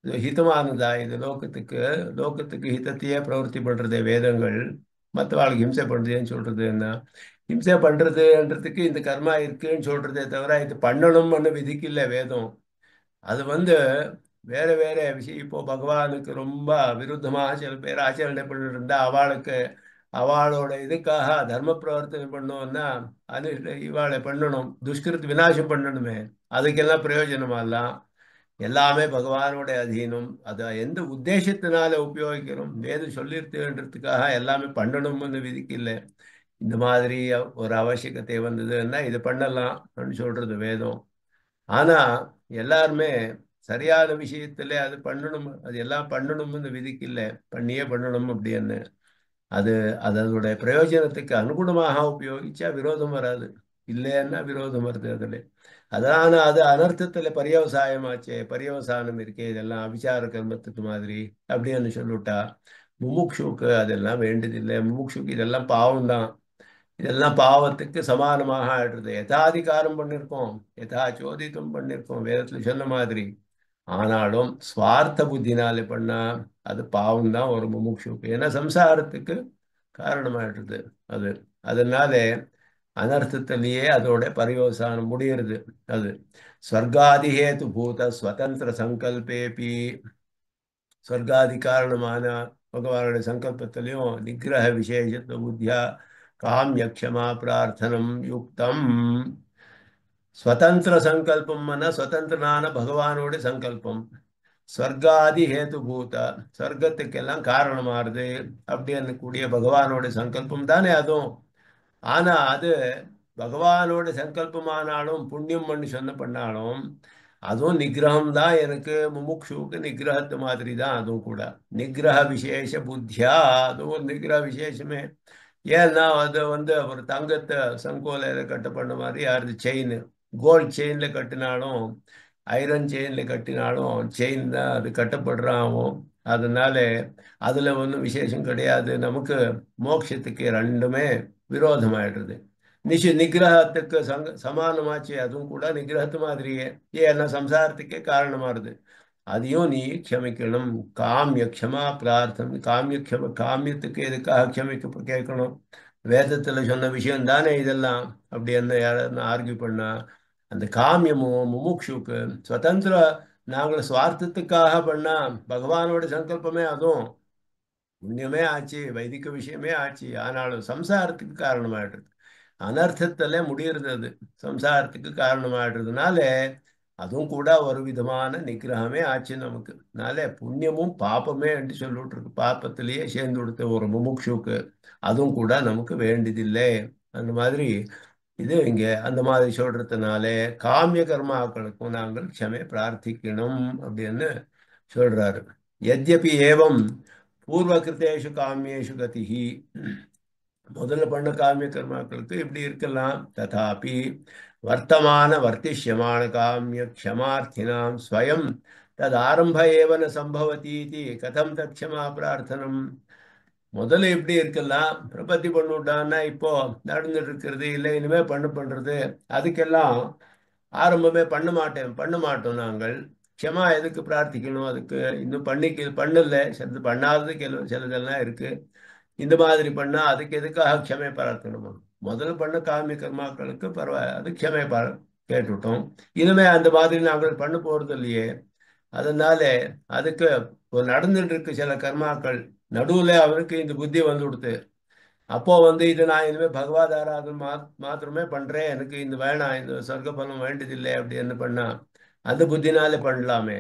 இது ஹிதமானதா? இது லோகத்துக்கு லோகத்துக்கு ஹிதத்தையே பிரவருத்தி பண்றதே வேதங்கள். மற்றவாளுக்கு ஹிம்சை பண்றதுன்னு சொல்றது என்ன? ஹிம்சை பண்றதுன்றதுக்கு இந்த கர்மா இருக்குன்னு சொல்றதே தவிர இது பண்ணணும்னு விதிக்கு இல்லை வேதம். அது வந்து வேற வேற விஷயம். இப்போ பகவானுக்கு ரொம்ப விருத்தமாக சில பேர் ஆச்சரணை பண்ணிட்டு இருந்தா அவளுக்கு அவளோட இதுக்காக தர்ம பிரவர்த்தனை பண்ணோம்னா அது இவாளை பண்ணணும், துஷ்கிருத்து விநாசம் பண்ணணுமே. அதுக்கெல்லாம் பிரயோஜனமாலாம் எல்லாமே பகவானோட அதீனம். அதை எந்த உத்தேசத்தினால உபயோகிக்கிறோம்? வேதம் சொல்லிருத்துன்றதுக்காக எல்லாமே பண்ணணும்னு விதிக்கு இல்லை. இந்த மாதிரி ஒரு அவசியகத்தை வந்ததுன்னா இது பண்ணலாம் அப்படின்னு சொல்றது வேதம். ஆனா எல்லாருமே சரியான விஷயத்துல அது பண்ணணும், அது எல்லாம் பண்ணணும்னு விதிக்கு இல்லை, பண்ணியே பண்ணணும் அப்படின்னு. அது அதனுடைய பிரயோஜனத்துக்கு அனுகுணமாக உபயோகிச்சா விரோதம் வராது. இல்லைன்னா விரோதம் வருது அதுல. அதான அது அனர்த்தத்துல பரியவசாயமாச்சே. பரியவசானம் இருக்கே, இதெல்லாம் அபிச்சார கர்மத்துக்கு மாதிரி அப்படின்னு சொல்லிவிட்டா முமுட்சுக்கு அதெல்லாம் வேண்டியதில்லை. முமுட்சுக்கு இதெல்லாம் பாவம் தான். இதெல்லாம் பாவத்துக்கு சமானமாக ஆயிடுறது. யதாதிகாரம் பண்ணிருக்கோம், யதா சோதித்தம் பண்ணிருக்கோம் வேதத்துல சொன்ன மாதிரி. ஆனாலும் சுவார்த்த புத்தினாலே பண்ணா அது பாவம் தான் ஒரு முமுட்சுக்கு. ஏன்னா சம்சாரத்துக்கு காரணமாயிடுது அது. அதனால அனர்த்தத்திலேயே அதோட பரிவசானம் முடிகிறது. அது ஸ்வர்காதிஹேது பூத ஸ்வதந்திர சங்கல்பேபி, ஸ்வர்காதி காரணமான பகவானுடைய சங்கல்பத்திலையும் நிகிரக விசேஷத்துவ புத்தியா காமிய க்ஷமா பிரார்த்தனம் யுக்தம். ஸ்வதந்திர சங்கல்பம்னா சுதந்திரனான பகவானோட சங்கல்பம். ஸ்வர்காதி ஹேதுபூத, ஸ்வர்க்கத்துக்கெல்லாம் காரணமாறுது அப்படின்னு கூடிய பகவானோட சங்கல்பம் தானே அதுவும். ஆனா அது பகவானோட சங்கல்பமானாலும் புண்ணியம் பண்ணி சொன்ன பண்ணாலும் அதுவும் நிகிரகம் தான். எனக்கு முமுட்சுவுக்கு நிகிரகத்து மாதிரி தான் அதுவும் கூட. நிகிரக விசேஷ புத்தியா, அதுவும் ஒரு நிகிரக விசேஷமே. ஏன்னா அது ஒரு தங்கத்தை சங்கோலையில கட்ட பண்ண மாதிரி யாரு செயின், கோல்ட் செயின்ல கட்டினாலும் ஐரன் செயின்ல கட்டினாலும் செயின் தான் அது கட்டப்படுறான். அதனால அதுல ஒன்றும் விசேஷம் கிடையாது. நமக்கு மோட்சத்துக்கு ரெண்டுமே விரோதமாயிடுறது. நிகிரகத்துக்கு சமானமாச்சு அதுவும் கூட நிகிரகத்து மாதிரியே. ஏன்னா சம்சாரத்துக்கே காரணமாறுது. அதையும் நீ க்ஷமிக்கணும். காமிய க்ஷமா பிரார்த்தனை. காமியத்துக்கு எதுக்காக க்ஷமிக்க கேட்கணும்? வேதத்துல சொன்ன விஷயம் தானே இதெல்லாம். அப்படி என்ன யாராவது ஆர்கியூ பண்ணா அந்த காமியமும் முமுட்சுக்கு சுதந்திர, நாங்கள் சுவார்த்தத்துக்காக பண்ணா பகவானோட சங்கல்பமே அதுவும் புண்ணியமே ஆச்சு, வைதிக விஷயமே ஆச்சு. ஆனாலும் சம்சாரத்துக்கு காரணமாயிடுறது. அனர்த்தத்திலே முடியறது அது. சம்சாரத்துக்கு காரணமாயிடுறதுனால அதுவும் கூட ஒரு விதமான நிகிரகமே ஆச்சு நமக்கு. அதனால புண்ணியமும் பாப்பமே என்று சொல்லிட்டு இருக்கு. பாப்பத்திலேயே சேர்ந்து கொடுத்த ஒரு முமுட்சுக்கு அதுவும் கூட நமக்கு வேண்டியதில்லை. அந்த மாதிரி இது இங்க அந்த மாதிரி சொல்றதுனால காமிய கர்மாக்களுக்கும் நாங்கள் க்ஷமை பிரார்த்திக்கணும் அப்படின்னு சொல்றாரு. எத்யபி ஏவம் பூர்வகிருத்தேஷு காமியேஷு கதிஹி, முதல்ல பண்ண காமிய கர்மாக்களுக்கு இப்படி இருக்கலாம். ததாபி வர்த்தமான வர்த்திஷ்யமான காமிய க்ஷமார்த்தினாம் ஸ்வயம் தது ஆரம்ப ஏவன சம்பவதி கதம் தக்ஷமா பிரார்த்தனம். முதல்ல எப்படி இருக்கலாம், பிரபத்தி பண்ணிவிட்டான்னா இப்போ நடந்துட்டு இருக்கிறது இல்லை இனிமே பண்றது அதுக்கெல்லாம் ஆரம்பமே பண்ண மாட்டோம் நாங்கள். க்ஷமா எதுக்கு பிரார்த்திக்கணும்? அதுக்கு இன்னும் பண்ணல, சிலது பண்ணாதது சிலதெல்லாம் இருக்கு. இந்த மாதிரி பண்ணா அதுக்கு எதுக்காக க்ஷமை பிரார்த்தணுமா? முதல்ல பண்ண காமிய கர்மாக்களுக்கு பரவாயில்ல, அது க்ஷமை கேட்டுவிட்டோம். இனிமே அந்த மாதிரி நாங்கள் பண்ண போறது இல்லையே. அதனால அதுக்கு ஒரு நடந்துட்டு இருக்கு சில கர்மாக்கள். நடுவுல அவனுக்கு இந்த புத்தி வந்து கொடுத்து அப்போ இது நான் இனிமே பகவத் ஆராதனை மாத்திரமே பண்றேன், எனக்கு இந்த வேணாம், இந்த சொர்க்க பலம் வேண்டியதில்லை அப்படின்னு பண்ணா அந்த புத்தினாலே பண்ணலாமே.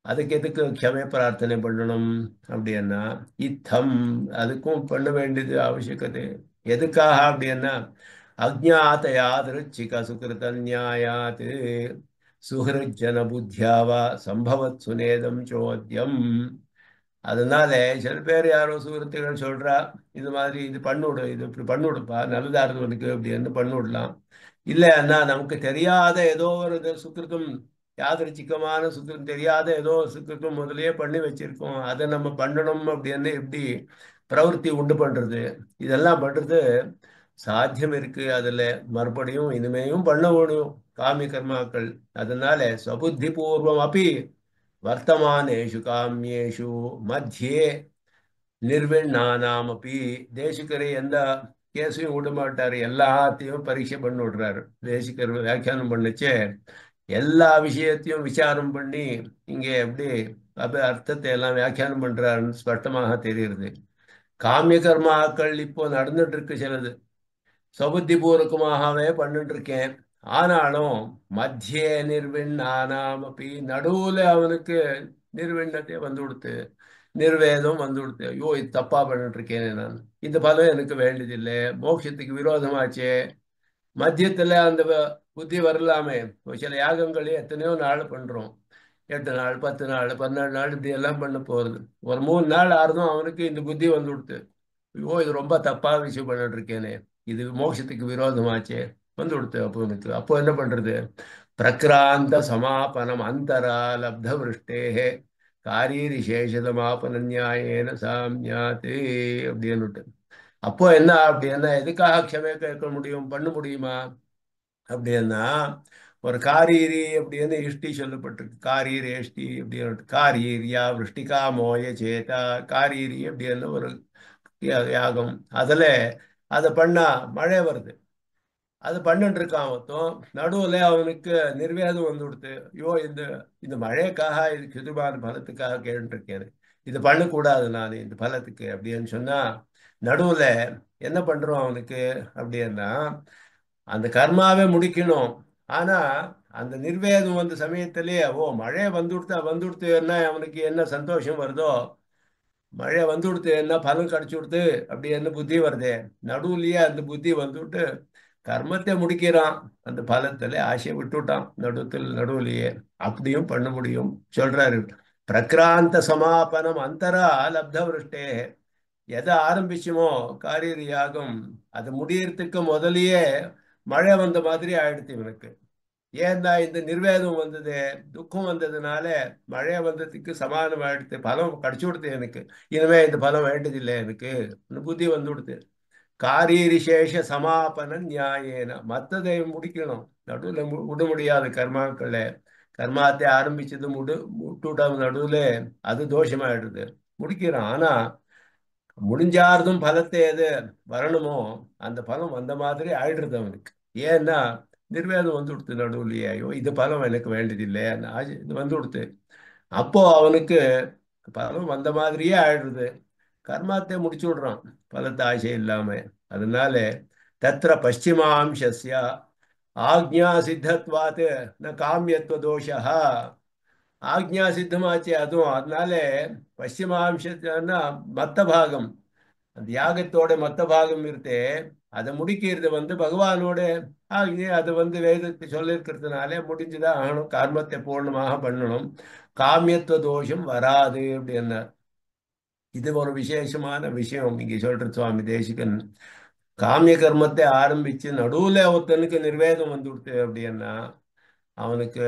அதுக்கு எதுக்கு க்ஷமை பிரார்த்தனை பண்ணணும்? அப்படின்னா இத்தம் அதுக்கும் பண்ண வேண்டியது அவசியக்கது. எதுக்காக அப்படின்னா அஜ்ஞாத யாதிருச்சிக சுகிருத நியாயாத் சுஹிருஜன புத்தியாவா சம்பவத் சுனேதம் சோத்யம். அதனால சில பேர் யாரோ சுகൃத்துகள் சொல்றா, இது மாதிரி இது பண்ணிவிடு, இது இப்படி பண்ணிவிடுப்பா, நல்லதா இருந்தவனுக்கு அப்படின்னு பண்ணிவிடலாம். இல்லைன்னா நமக்கு தெரியாத ஏதோ ஒரு சுக்கிருத்தம், யாதரிச்சிக்கமான சுக்கிரம், தெரியாத ஏதோ சுக்கிருத்தம் முதல்லயே பண்ணி வச்சிருக்கோம், அதை நம்ம பண்ணணும் அப்படின்னு எப்படி பிரவருத்தி உண்டு பண்றது? இதெல்லாம் பண்றது சாத்தியம் இருக்கு. அதுல மறுபடியும் இனிமேயும் பண்ண முடியும் காமி கர்மாக்கள். அதனால ஸ்வபுத்தி பூர்வம் அப்படி வர்த்தமானேஷு காமியேஷு மத்தியே நிர்விண்ணானாம் அப்படி தேசிகரை எந்த கேஸையும் விட மாட்டாரு. எல்லாத்தையும் பரீட்சை பண்ணி விடுறாரு. தேசிகர் வியாக்கியானம் பண்ணுச்சே எல்லா விஷயத்தையும் விசாரம் பண்ணி இங்கே எப்படி அர்த்தத்தை எல்லாம் வியாக்கியானம் பண்றாருன்னு ஸ்பஷ்டமாக தெரியுது. காமிய கர்மாக்கள் இப்போ நடந்துட்டு இருக்கு சிலது, சபுத்தி பூர்வகமாகவே பண்ணிட்டு இருக்கேன். ஆனாலும் மத்திய நிர்விண்ணானாம் அப்படி நடுவுல அவனுக்கு நிர்விண்ணத்தை வந்து கொடுத்து நிர்வேதம் வந்து கொடுத்து ஐயோ இது தப்பா பண்ணிட்டு இருக்கேனே நான், இந்த பலம் எனக்கு வேண்டியதில்லை, மோட்சத்துக்கு விரோதமாச்சே. மத்தியத்துல அந்த புத்தி வரலாமே. சில யாகங்களே எத்தனையோ நாள் பண்றோம், 8 நாள் 10 நாள் 12 நாள் இப்படி எல்லாம் பண்ண போறது. ஒரு 3 நாள் ஆறுதும் அவனுக்கு இந்த புத்தி வந்து கொடுத்து ஐயோ இது ரொம்ப தப்பா விஷயம் பண்ணிட்டு இருக்கேனே, இது மோட்சத்துக்கு விரோதமாச்சே வந்து கொடுத்து. அப்போ எனக்கு அப்போ என்ன பண்றது? பிரக்ராந்த சமாபனம் அந்தரா லப்த விருஷ்டேகே காரீரி சேஷதமாபன நியாயேன சாமியாத்தே அப்படின்னு. அப்போ என்ன அப்படின்னா எதுக்காக க்ஷமை கேட்க முடியும், பண்ண முடியுமா அப்படின்னா ஒரு காரீரி அப்படின்னு இஷ்டி சொல்லப்பட்டிருக்கு. காரீர் ஏஷ்டி அப்படின்னு காரீரியா விருஷ்டிகா மோய சேதா காரீரி அப்படின்னு ஒரு யாகம். அதுல அதை பண்ணா மழை வருது. அது பண்ணிட்டு இருக்கான் ஒருத்தன். நடுவில் அவனுக்கு நிர்வேதம் வந்து கொடுத்து, ஐயோ இந்த இந்த மழைக்காக இது கிருபான பலத்துக்காக கேட்டுருக்கேன், இது பண்ணக்கூடாது நான் இந்த பலத்துக்கு அப்படின்னு சொன்னா, நடுவில் என்ன பண்றோம் அவனுக்கு அப்படின்னா, அந்த கர்மாவே முடிக்கணும். ஆனா அந்த நிர்வேதம் வந்த சமயத்திலேயே ஓ மழை வந்துடுத்துன்னா அவனுக்கு என்ன சந்தோஷம் வருதோ, மழை வந்து கொடுத்து என்ன பலன் கிடைச்சு கொடுத்து அப்படி என்ன புத்தி வருதே, நடுவுலயே அந்த புத்தி வந்துவிட்டு கர்மத்தை முடிக்கிறான். அந்த பலத்துல ஆசையை விட்டுட்டான் நடுவுலயே. அப்படியும் பண்ண முடியும் சொல்றாரு. பிரக்ராந்த சமாபனம் அந்தரா லப்த விருஷ்டே. எதை ஆரம்பிச்சுமோ காரிய யாகம், அது முடியறதுக்கு முதலியே மழை வந்த மாதிரி ஆயிடுச்சு இவனுக்கு. ஏன்னா இந்த நிர்வேதம் வந்தது, துக்கம் வந்ததுனால மழை வந்ததுக்கு சமாதானம் ஆயிடுத்து, பலம் கடிச்சு கொடுத்து எனக்கு, இனிமே இந்த பலம் வேண்டதில்லை எனக்கு புத்தி வந்து கொடுத்து. காரியரிசேஷ சமாபன நியாயேன, மற்றதை முடிக்கணும், நடுவில் விட முடியாது கர்மாக்கள. கர்மாத்தை ஆரம்பிச்சது விட்டுட்டாங்க நடுவில், அது தோஷமாயிடுது. முடிக்கிறான். ஆனா முடிஞ்சார்தும் பலத்தை எது வரணுமோ அந்த பலம் வந்த மாதிரி ஆயிடுறது அவனுக்கு. ஏன்னா நிர்வேதம் வந்து கொடுத்து நடுவுலையே, ஐயோ இது பலம் எனக்கு வேண்டியதில்லை இது வந்து கொடுத்து, அப்போ அவனுக்கு பலம் வந்த மாதிரியே ஆயிடுறது. கர்மாத்தை முடிச்சு விடுறான் பலத்தை ஆசை இல்லாம. அதனால தத்திர பশ্চিமாம்சஸ்ய ஆக்ஞா சித்தத்வாத் ந காமியத்துவ தோஷா. ஆக்ஞா சித்தமாச்சு அதுவும். அதனால பশ্চিமாம்சன்னா மத்த பாகம், அந்த யாகத்தோட மத்த பாகம் இருந்தே அதை முடிக்கிறது வந்து பகவானோட ஆக்ஞை. அது வந்து வேதத்தை சொல்லியிருக்கிறதுனாலே முடிஞ்சுதான் ஆகணும், கர்மத்தை பூர்ணமாக பண்ணணும், காமியத்துவ தோஷம் வராது அப்படின்னா. இது ஒரு விசேஷமான விஷயம் இங்கே சொல்ற சுவாமி தேசிகன். காமிய கர்மத்தை ஆரம்பிச்சு நடுவுல ஒருத்தனுக்கு நிர்வேதம் வந்து கொடுத்து அப்படின்னா, அவனுக்கு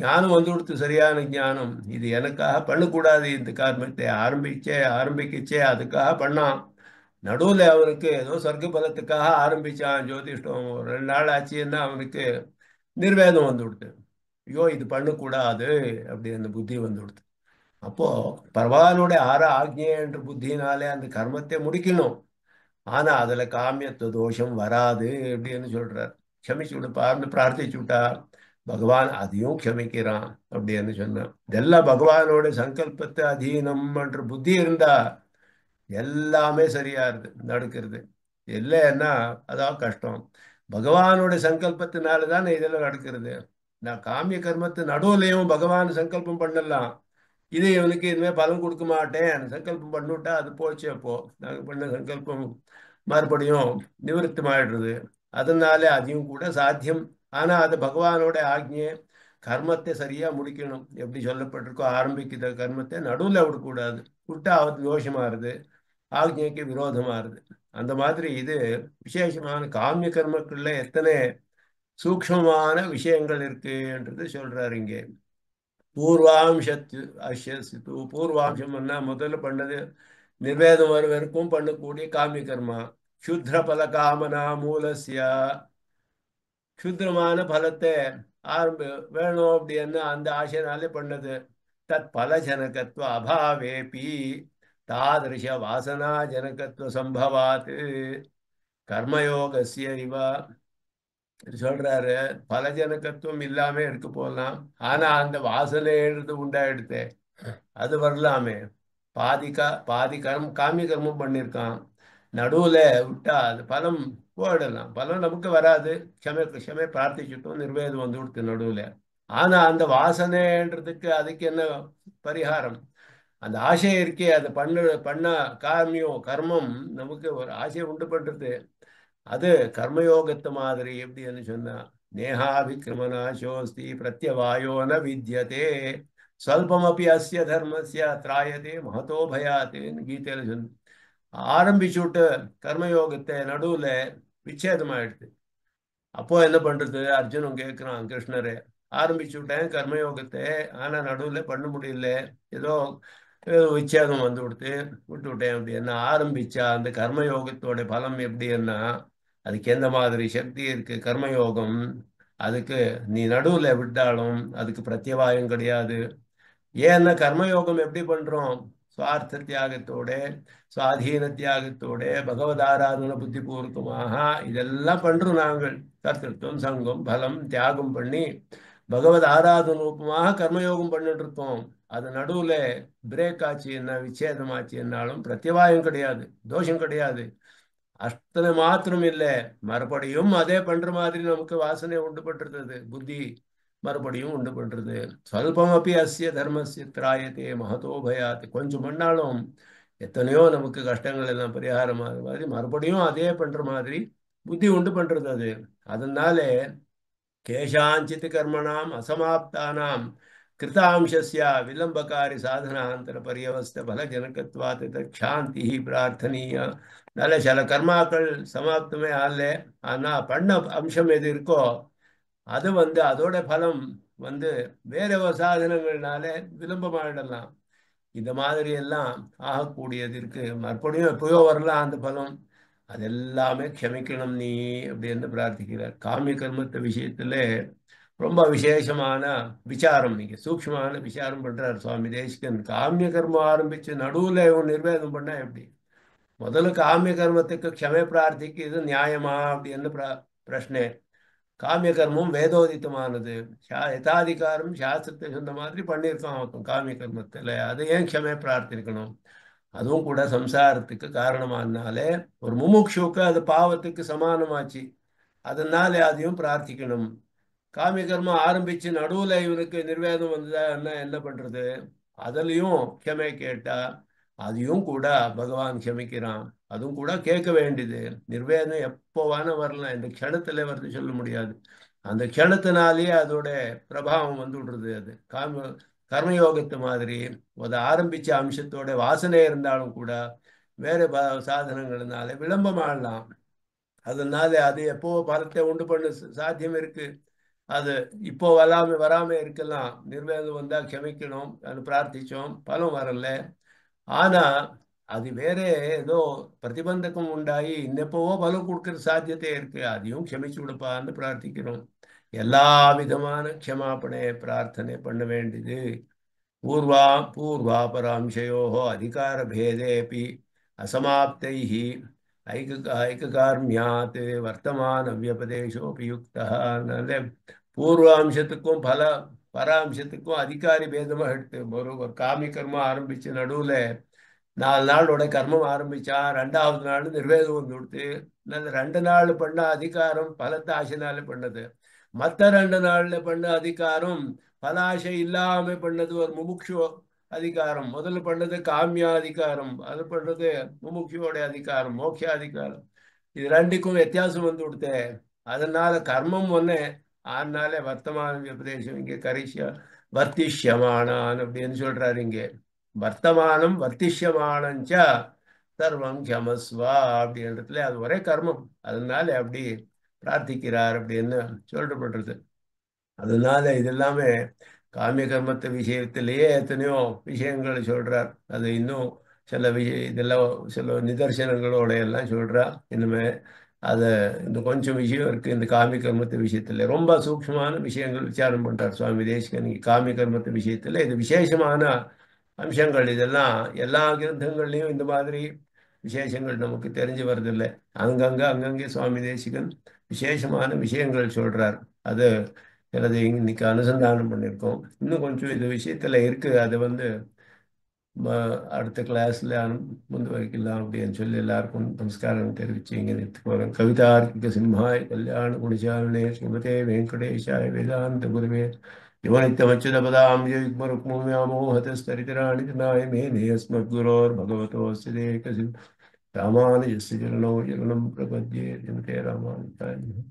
ஞானம் வந்து கொடுத்து, சரியான ஞானம், இது எனக்காக பண்ணக்கூடாது, இந்த கர்மத்தை ஆரம்பிக்கச்சே அதுக்காக பண்ணான். நடுவுல அவனுக்கு ஏதோ சொர்க்க பலத்துக்காக ஆரம்பிச்சான் ஜோதிஷ்டம், ஒரு 2 நாள் ஆச்சுன்னா அவனுக்கு நிர்வேதம் வந்து கொடுத்து, ஐயோ இது பண்ணக்கூடாது அப்படி அந்த புத்தி வந்து கொடுத்து. அப்போ பகவானுடைய ஆக்ஞை என்ற புத்தினாலே அந்த கர்மத்தை முடிக்கணும். ஆனா அதுல காமியத்துவ தோஷம் வராது அப்படின்னு சொல்றார். க்ஷமிச்சு விடுப்பார்னு பிரார்த்திச்சு விட்டா பகவான் அதையும் க்ஷமிக்கிறான் அப்படின்னு சொன்னான். இதெல்லாம் பகவானோட சங்கல்பத்தை அதீனம் என்ற புத்தி இருந்தா எல்லாமே சரியா இருக்கு நடக்கிறது. இல்லைன்னா அதான் கஷ்டம். பகவானோட சங்கல்பத்தினால தானே இதெல்லாம் நடக்கிறது. நான் காமிய கர்மத்து நடுவுலையும் பகவான் சங்கல்பம் பண்ணலாம், இது இவனுக்கு இனிமே பலன் கொடுக்க மாட்டேன் சங்கல்பம் பண்ணிவிட்டா அது போச்சு. அப்போ நாங்கள் பண்ண சங்கல்பம் மறுபடியும் நிவர்த்தமாயிடுறது. அதனால அதையும் கூட சாத்தியம். ஆனா அது பகவானோட ஆக்ஞை, கர்மத்தை சரியா முடிக்கணும். எப்படி சொல்லப்பட்டிருக்கோ ஆரம்பிக்கிற கர்மத்தை நடுவில் விடக்கூடாது, விட்டா அது தோஷமாறுது, ஆக்ஞைக்கு விரோதமாறுது. அந்த மாதிரி இது விசேஷமான காமிய கர்மக்குள்ள எத்தனை சூக்ஷ்மமான விஷயங்கள் இருக்குன்றது சொல்றாரு இங்கே. பூர்வாம்சத்து அஷ்யசித்து, பூர்வாம்சம்னா முதல்ல பண்ணது நிர்வேதம் வர வரைக்கும் பண்ணக்கூடிய காமிய கர்மா. க்ஷுத்ர பல காமனா மூலஸ்ய, க்ஷுத்ரமான பலத்தை ஆரம்ப வேணும் அப்படின்னு அந்த ஆசைனாலே பண்ணது. தத் பல ஜனகத்துவ அபாவேபி தாதிருஷ வாசனா ஜனகத்துவ சம்பவாத் கர்மயோகஸ்ய இவ சொல்றாரு. பல ஜனகத்துவம் இல்லாம இருக்கு போகலாம், ஆனா அந்த வாசனைன்றது உண்டாயிடுது, அது வரலாமே. பாதி காமிய கர்மம் பண்ணியிருக்கான், நடுவுல விட்டா அது பலம் போயிடலாம். பலம் நமக்கு வராது, க்ஷமை பிரார்த்திச்சுட்டோம், நிர்வேதம் வந்து கொடுத்து நடுவுல. ஆனா அந்த வாசனைன்றதுக்கு அதுக்கு என்ன பரிகாரம்? அந்த ஆசை இருக்கே, அதை பண்ண கர்மம் நமக்கு ஒரு ஆசையை உண்டு பண்றது. அது கர்மயோகத்து மாதிரி. எப்படின்னு சொன்னா, நேஹா விக்ரமநாசோஸ்தி பிரத்யவாயோ ந வித்யதே ஸ்வல்பமபி அஸ்ய தர்மஸ்ய திராயதே மகதோ பயாத்தேன்னு கீதையில சொன்ன. ஆரம்பிச்சுட்டு கர்மயோகத்தை நடுவுல விச்சேதமாயிடுது. அப்போ என்ன பண்றது? அர்ஜுனன் கேட்கிறான் கிருஷ்ணரே, ஆரம்பிச்சு விட்டேன் கர்மயோகத்தை, ஆனா நடுவுல பண்ண முடியல, ஏதோ ஏதோ விச்சேதம் வந்து விட்டு விட்டேன். அப்படி என்ன ஆரம்பிச்சா அந்த கர்மயோகத்தோட பலம் எப்படின்னா, அதுக்கு எந்த மாதிரி சக்தி இருக்கு கர்மயோகம், அதுக்கு நீ நடுவுல விட்டாலும் அதுக்கு பிரத்யவாயம் கிடையாது. ஏன்னா கர்மயோகம் எப்படி பண்றோம்? சுவார்த்த தியாகத்தோட சுவாதீன தியாகத்தோட பகவதாராதன புத்திபூர்வமாக இதெல்லாம் பண்றோம் நாங்கள். கர்த்தத்துவம் சங்கம் பலம் தியாகம் பண்ணி பகவத் ஆராதனூபமாக கர்மயோகம் பண்ணிட்டு இருக்கோம். அது நடுவுல பிரேக் ஆச்சு என்ன விச்சேதம் ஆச்சு என்னாலும் பிரத்யவாயம் கிடையாது, தோஷம் கிடையாது. அத்தனை மாத்திரம் இல்லை, மறுபடியும் அதே பண்ற மாதிரி நமக்கு வாசனை உண்டு பண்றது புத்தி, மறுபடியும் உண்டு பண்றது. சொல்பம் அப்படி அஸ்ய தர்மஸ்ய திராயத்தே மகதோ பயாத். கொஞ்சம் பண்ணாலும் எத்தனையோ நமக்கு கஷ்டங்கள் எல்லாம் பரிகாரம் ஆகிற மாதிரி மறுபடியும் அதே பண்ற மாதிரி புத்தி உண்டு பண்றது அது. அதனால கேஷாஞ்சித் கர்மணாம் அசமாப்தானாம் கிருதாம்சஸ்ய விலம்பகாரி சாதனாந்தர பரியவஸ்த பல ஜனகத்வாத் சாந்தி பிரார்த்தனீய. நல்ல சில கர்மாக்கள் சமாப்தமே ஆகல, ஆனா பண்ண அம்சம் எது இருக்கோ அது அதோட பலம் வேற ஒரு சாதனங்கள்னால விளம்பமாயிடலாம். இந்த மாதிரி எல்லாம் ஆகக்கூடியது இருக்கு. மறுபடியும் எப்பயோ வரலாம் அந்த பலம். அதெல்லாமே க்ஷமிக்கணும் நீ அப்படின்னு பிரார்த்திக்கிறார். காமிய கர்மத்த விஷயத்துல ரொம்ப விசேஷமான விசாரம், நீங்க சூக்ஷ்மமான விசாரம் பண்றார் சுவாமி தேசிகன். காமிய கர்மம் ஆரம்பிச்சு நடுவுல இவன் நிர்வேதம் பண்ணா எப்படி? முதல்ல காமிய கர்மத்துக்கு க்ஷமை பிரார்த்திக்கு இது நியாயமா அப்படின்னு பிரஷ்னே. காமிய கர்மம் வேதோதித்தமானது, யதாதிகாரம் சாஸ்திரத்தை சொன்ன மாதிரி பண்ணியிருக்கான் அவன் காமிய கர்மத்தில். அதை ஏன் க்ஷமை பிரார்த்திக்கணும்? அதுவும் கூட சம்சாரத்துக்கு காரணமானாலே ஒரு முமுட்சுவுக்கு அது பாவத்துக்கு சமானமாச்சு, அதனால அதையும் பிரார்த்திக்கணும். காமிய கர்மம் ஆரம்பிச்சு நடுவுல இவனுக்கு நிர்வேதம் வந்ததா என்ன பண்றது? அதுலயும் க்ஷமை கேட்டா அதையும் கூட பகவான் க்ஷமிக்கிறான். அதுவும் கூட கேட்க வேண்டியது. நிர்வேதம் எப்போவான வரலாம், இந்த க்ஷணத்துல வருது சொல்ல முடியாது. அந்த க்ஷணத்தினாலேயே அதோட பிரபாவம் விடுறது. அது கர்மயோகத்து மாதிரி அதை ஆரம்பிச்ச அம்சத்தோட வாசனை இருந்தாலும் கூட வேற சாதனங்கள்னால விளம்பமாடலாம். அதனால அது எப்போ பலத்தை உண்டு பண்ண சாத்தியம் இருக்கு. அது இப்போ வராம இருக்கலாம். நிர்வேதம் வந்தா க்ஷமிக்கணும், அது பிரார்த்திச்சோம், பலம் வரல. ஆனா அது வேற ஏதோ பிரதிபந்தகம் உண்டாகி இன்னப்போவோ பலம் கொடுக்கிற சாத்தியத்தை இருக்கு, அதையும் க்ஷமிச்சு விடுப்பான்னு பிரார்த்திக்கிறோம். எல்லா விதமான க்ஷமாபணை பிரார்த்தனை பண்ண வேண்டியது. பூர்வா பூர்வாபராம்சயோ அதிகார பேதேபி அசமாப்தைஹ ஐககார்மியாத் வர்த்தமான வியபதேசோபி யுக்தா. அதனால பூர்வாம்சத்துக்கும் பராம்சத்துக்கும் அதிகாரி பேதமாக எடுத்து ஒரு காமி கர்மம் ஆரம்பிச்சு நடுவுல 4 நாளோட கர்மம் ஆரம்பிச்சா 2வது நாள் நிர்வேதம் கொடுத்து நல்ல 2 நாள் பண்ண அதிகாரம் பலத்தை ஆசைனால பண்ணது. மற்ற 2 நாள்ல பண்ண அதிகாரம் பலாசை இல்லாம பண்ணது ஒரு முமுட்சு அதிகாரம். முதல்ல பண்ணது காமியா அதிகாரம், அது பண்ணது முமுட்சியோட அதிகாரம் மோட்சாதிகாரம். இது ரெண்டுக்கும் வித்தியாசம் கொடுத்தே. அதனால கர்மம் அதனால வர்த்தமான உபதேசம் இங்கே கரிஷ்ய வர்த்திஷ்யமானான் அப்படின்னு சொல்றாரு. இங்கே வர்த்தமானம் வர்த்திஷ்யமானஞ்ச சர்வம் க்ஷமஸ்வா அப்படின்றதுல அது ஒரே கர்மம். அதனால அப்படி பிரார்த்திக்கிறார் அப்படின்னு சொல்லப்படுறது. அதனால இதெல்லாமே காமிய கர்மத்தை விஷயத்திலேயே எத்தனையோ விஷயங்கள் சொல்றார். அது இன்னும் இதெல்லாம் சில நிதர்சனங்களோட எல்லாம் சொல்றா. இனிமே அது இந்த கொஞ்சம் விஷயம் இருக்கு இந்த காமிய கர்மத்து விஷயத்துல. ரொம்ப சூக்ஷ்மமான விஷயங்கள் விசாரம் பண்றார் சுவாமி தேசிகன் காமிய கர்மத்து விஷயத்துல. இது விசேஷமான அம்சங்கள். இதெல்லாம் எல்லா கிரந்தங்கள்லையும் இந்த மாதிரி விசேஷங்கள் நமக்கு தெரிஞ்சு வருதில்லை. அங்கங்கே சுவாமி தேசிகன் விசேஷமான விஷயங்கள் சொல்றார். அது எனது இன்னைக்கு அனுசந்தானம் பண்ணியிருக்கோம். இன்னும் கொஞ்சம் இது விஷயத்துல இருக்கு. அது அடுத்த கிளாஸ்ல முந்து வைக்கலாம் அப்படின்னு சொல்லி எல்லாருக்கும் நமஸ்காரம் தெரிவிச்சு இங்கே நிறுத்தி போறேன். கவிதார்க்கிக சிம்ஹாய் கல்யாண குணசாலினே ஸ்ரீமதே வெங்கடேஷாய வேதாந்த குருவே யுவனித்தமச்சுதபதாம் யுக்மருக்மோஹதஸ்தரிதராணி நாய மேனே अस्मद्गुरोर्भगवतोऽस्य देकसिं रामानुजस्य चरणौ शरणं प्रपद्ये. जयते रामानुजाय नमः.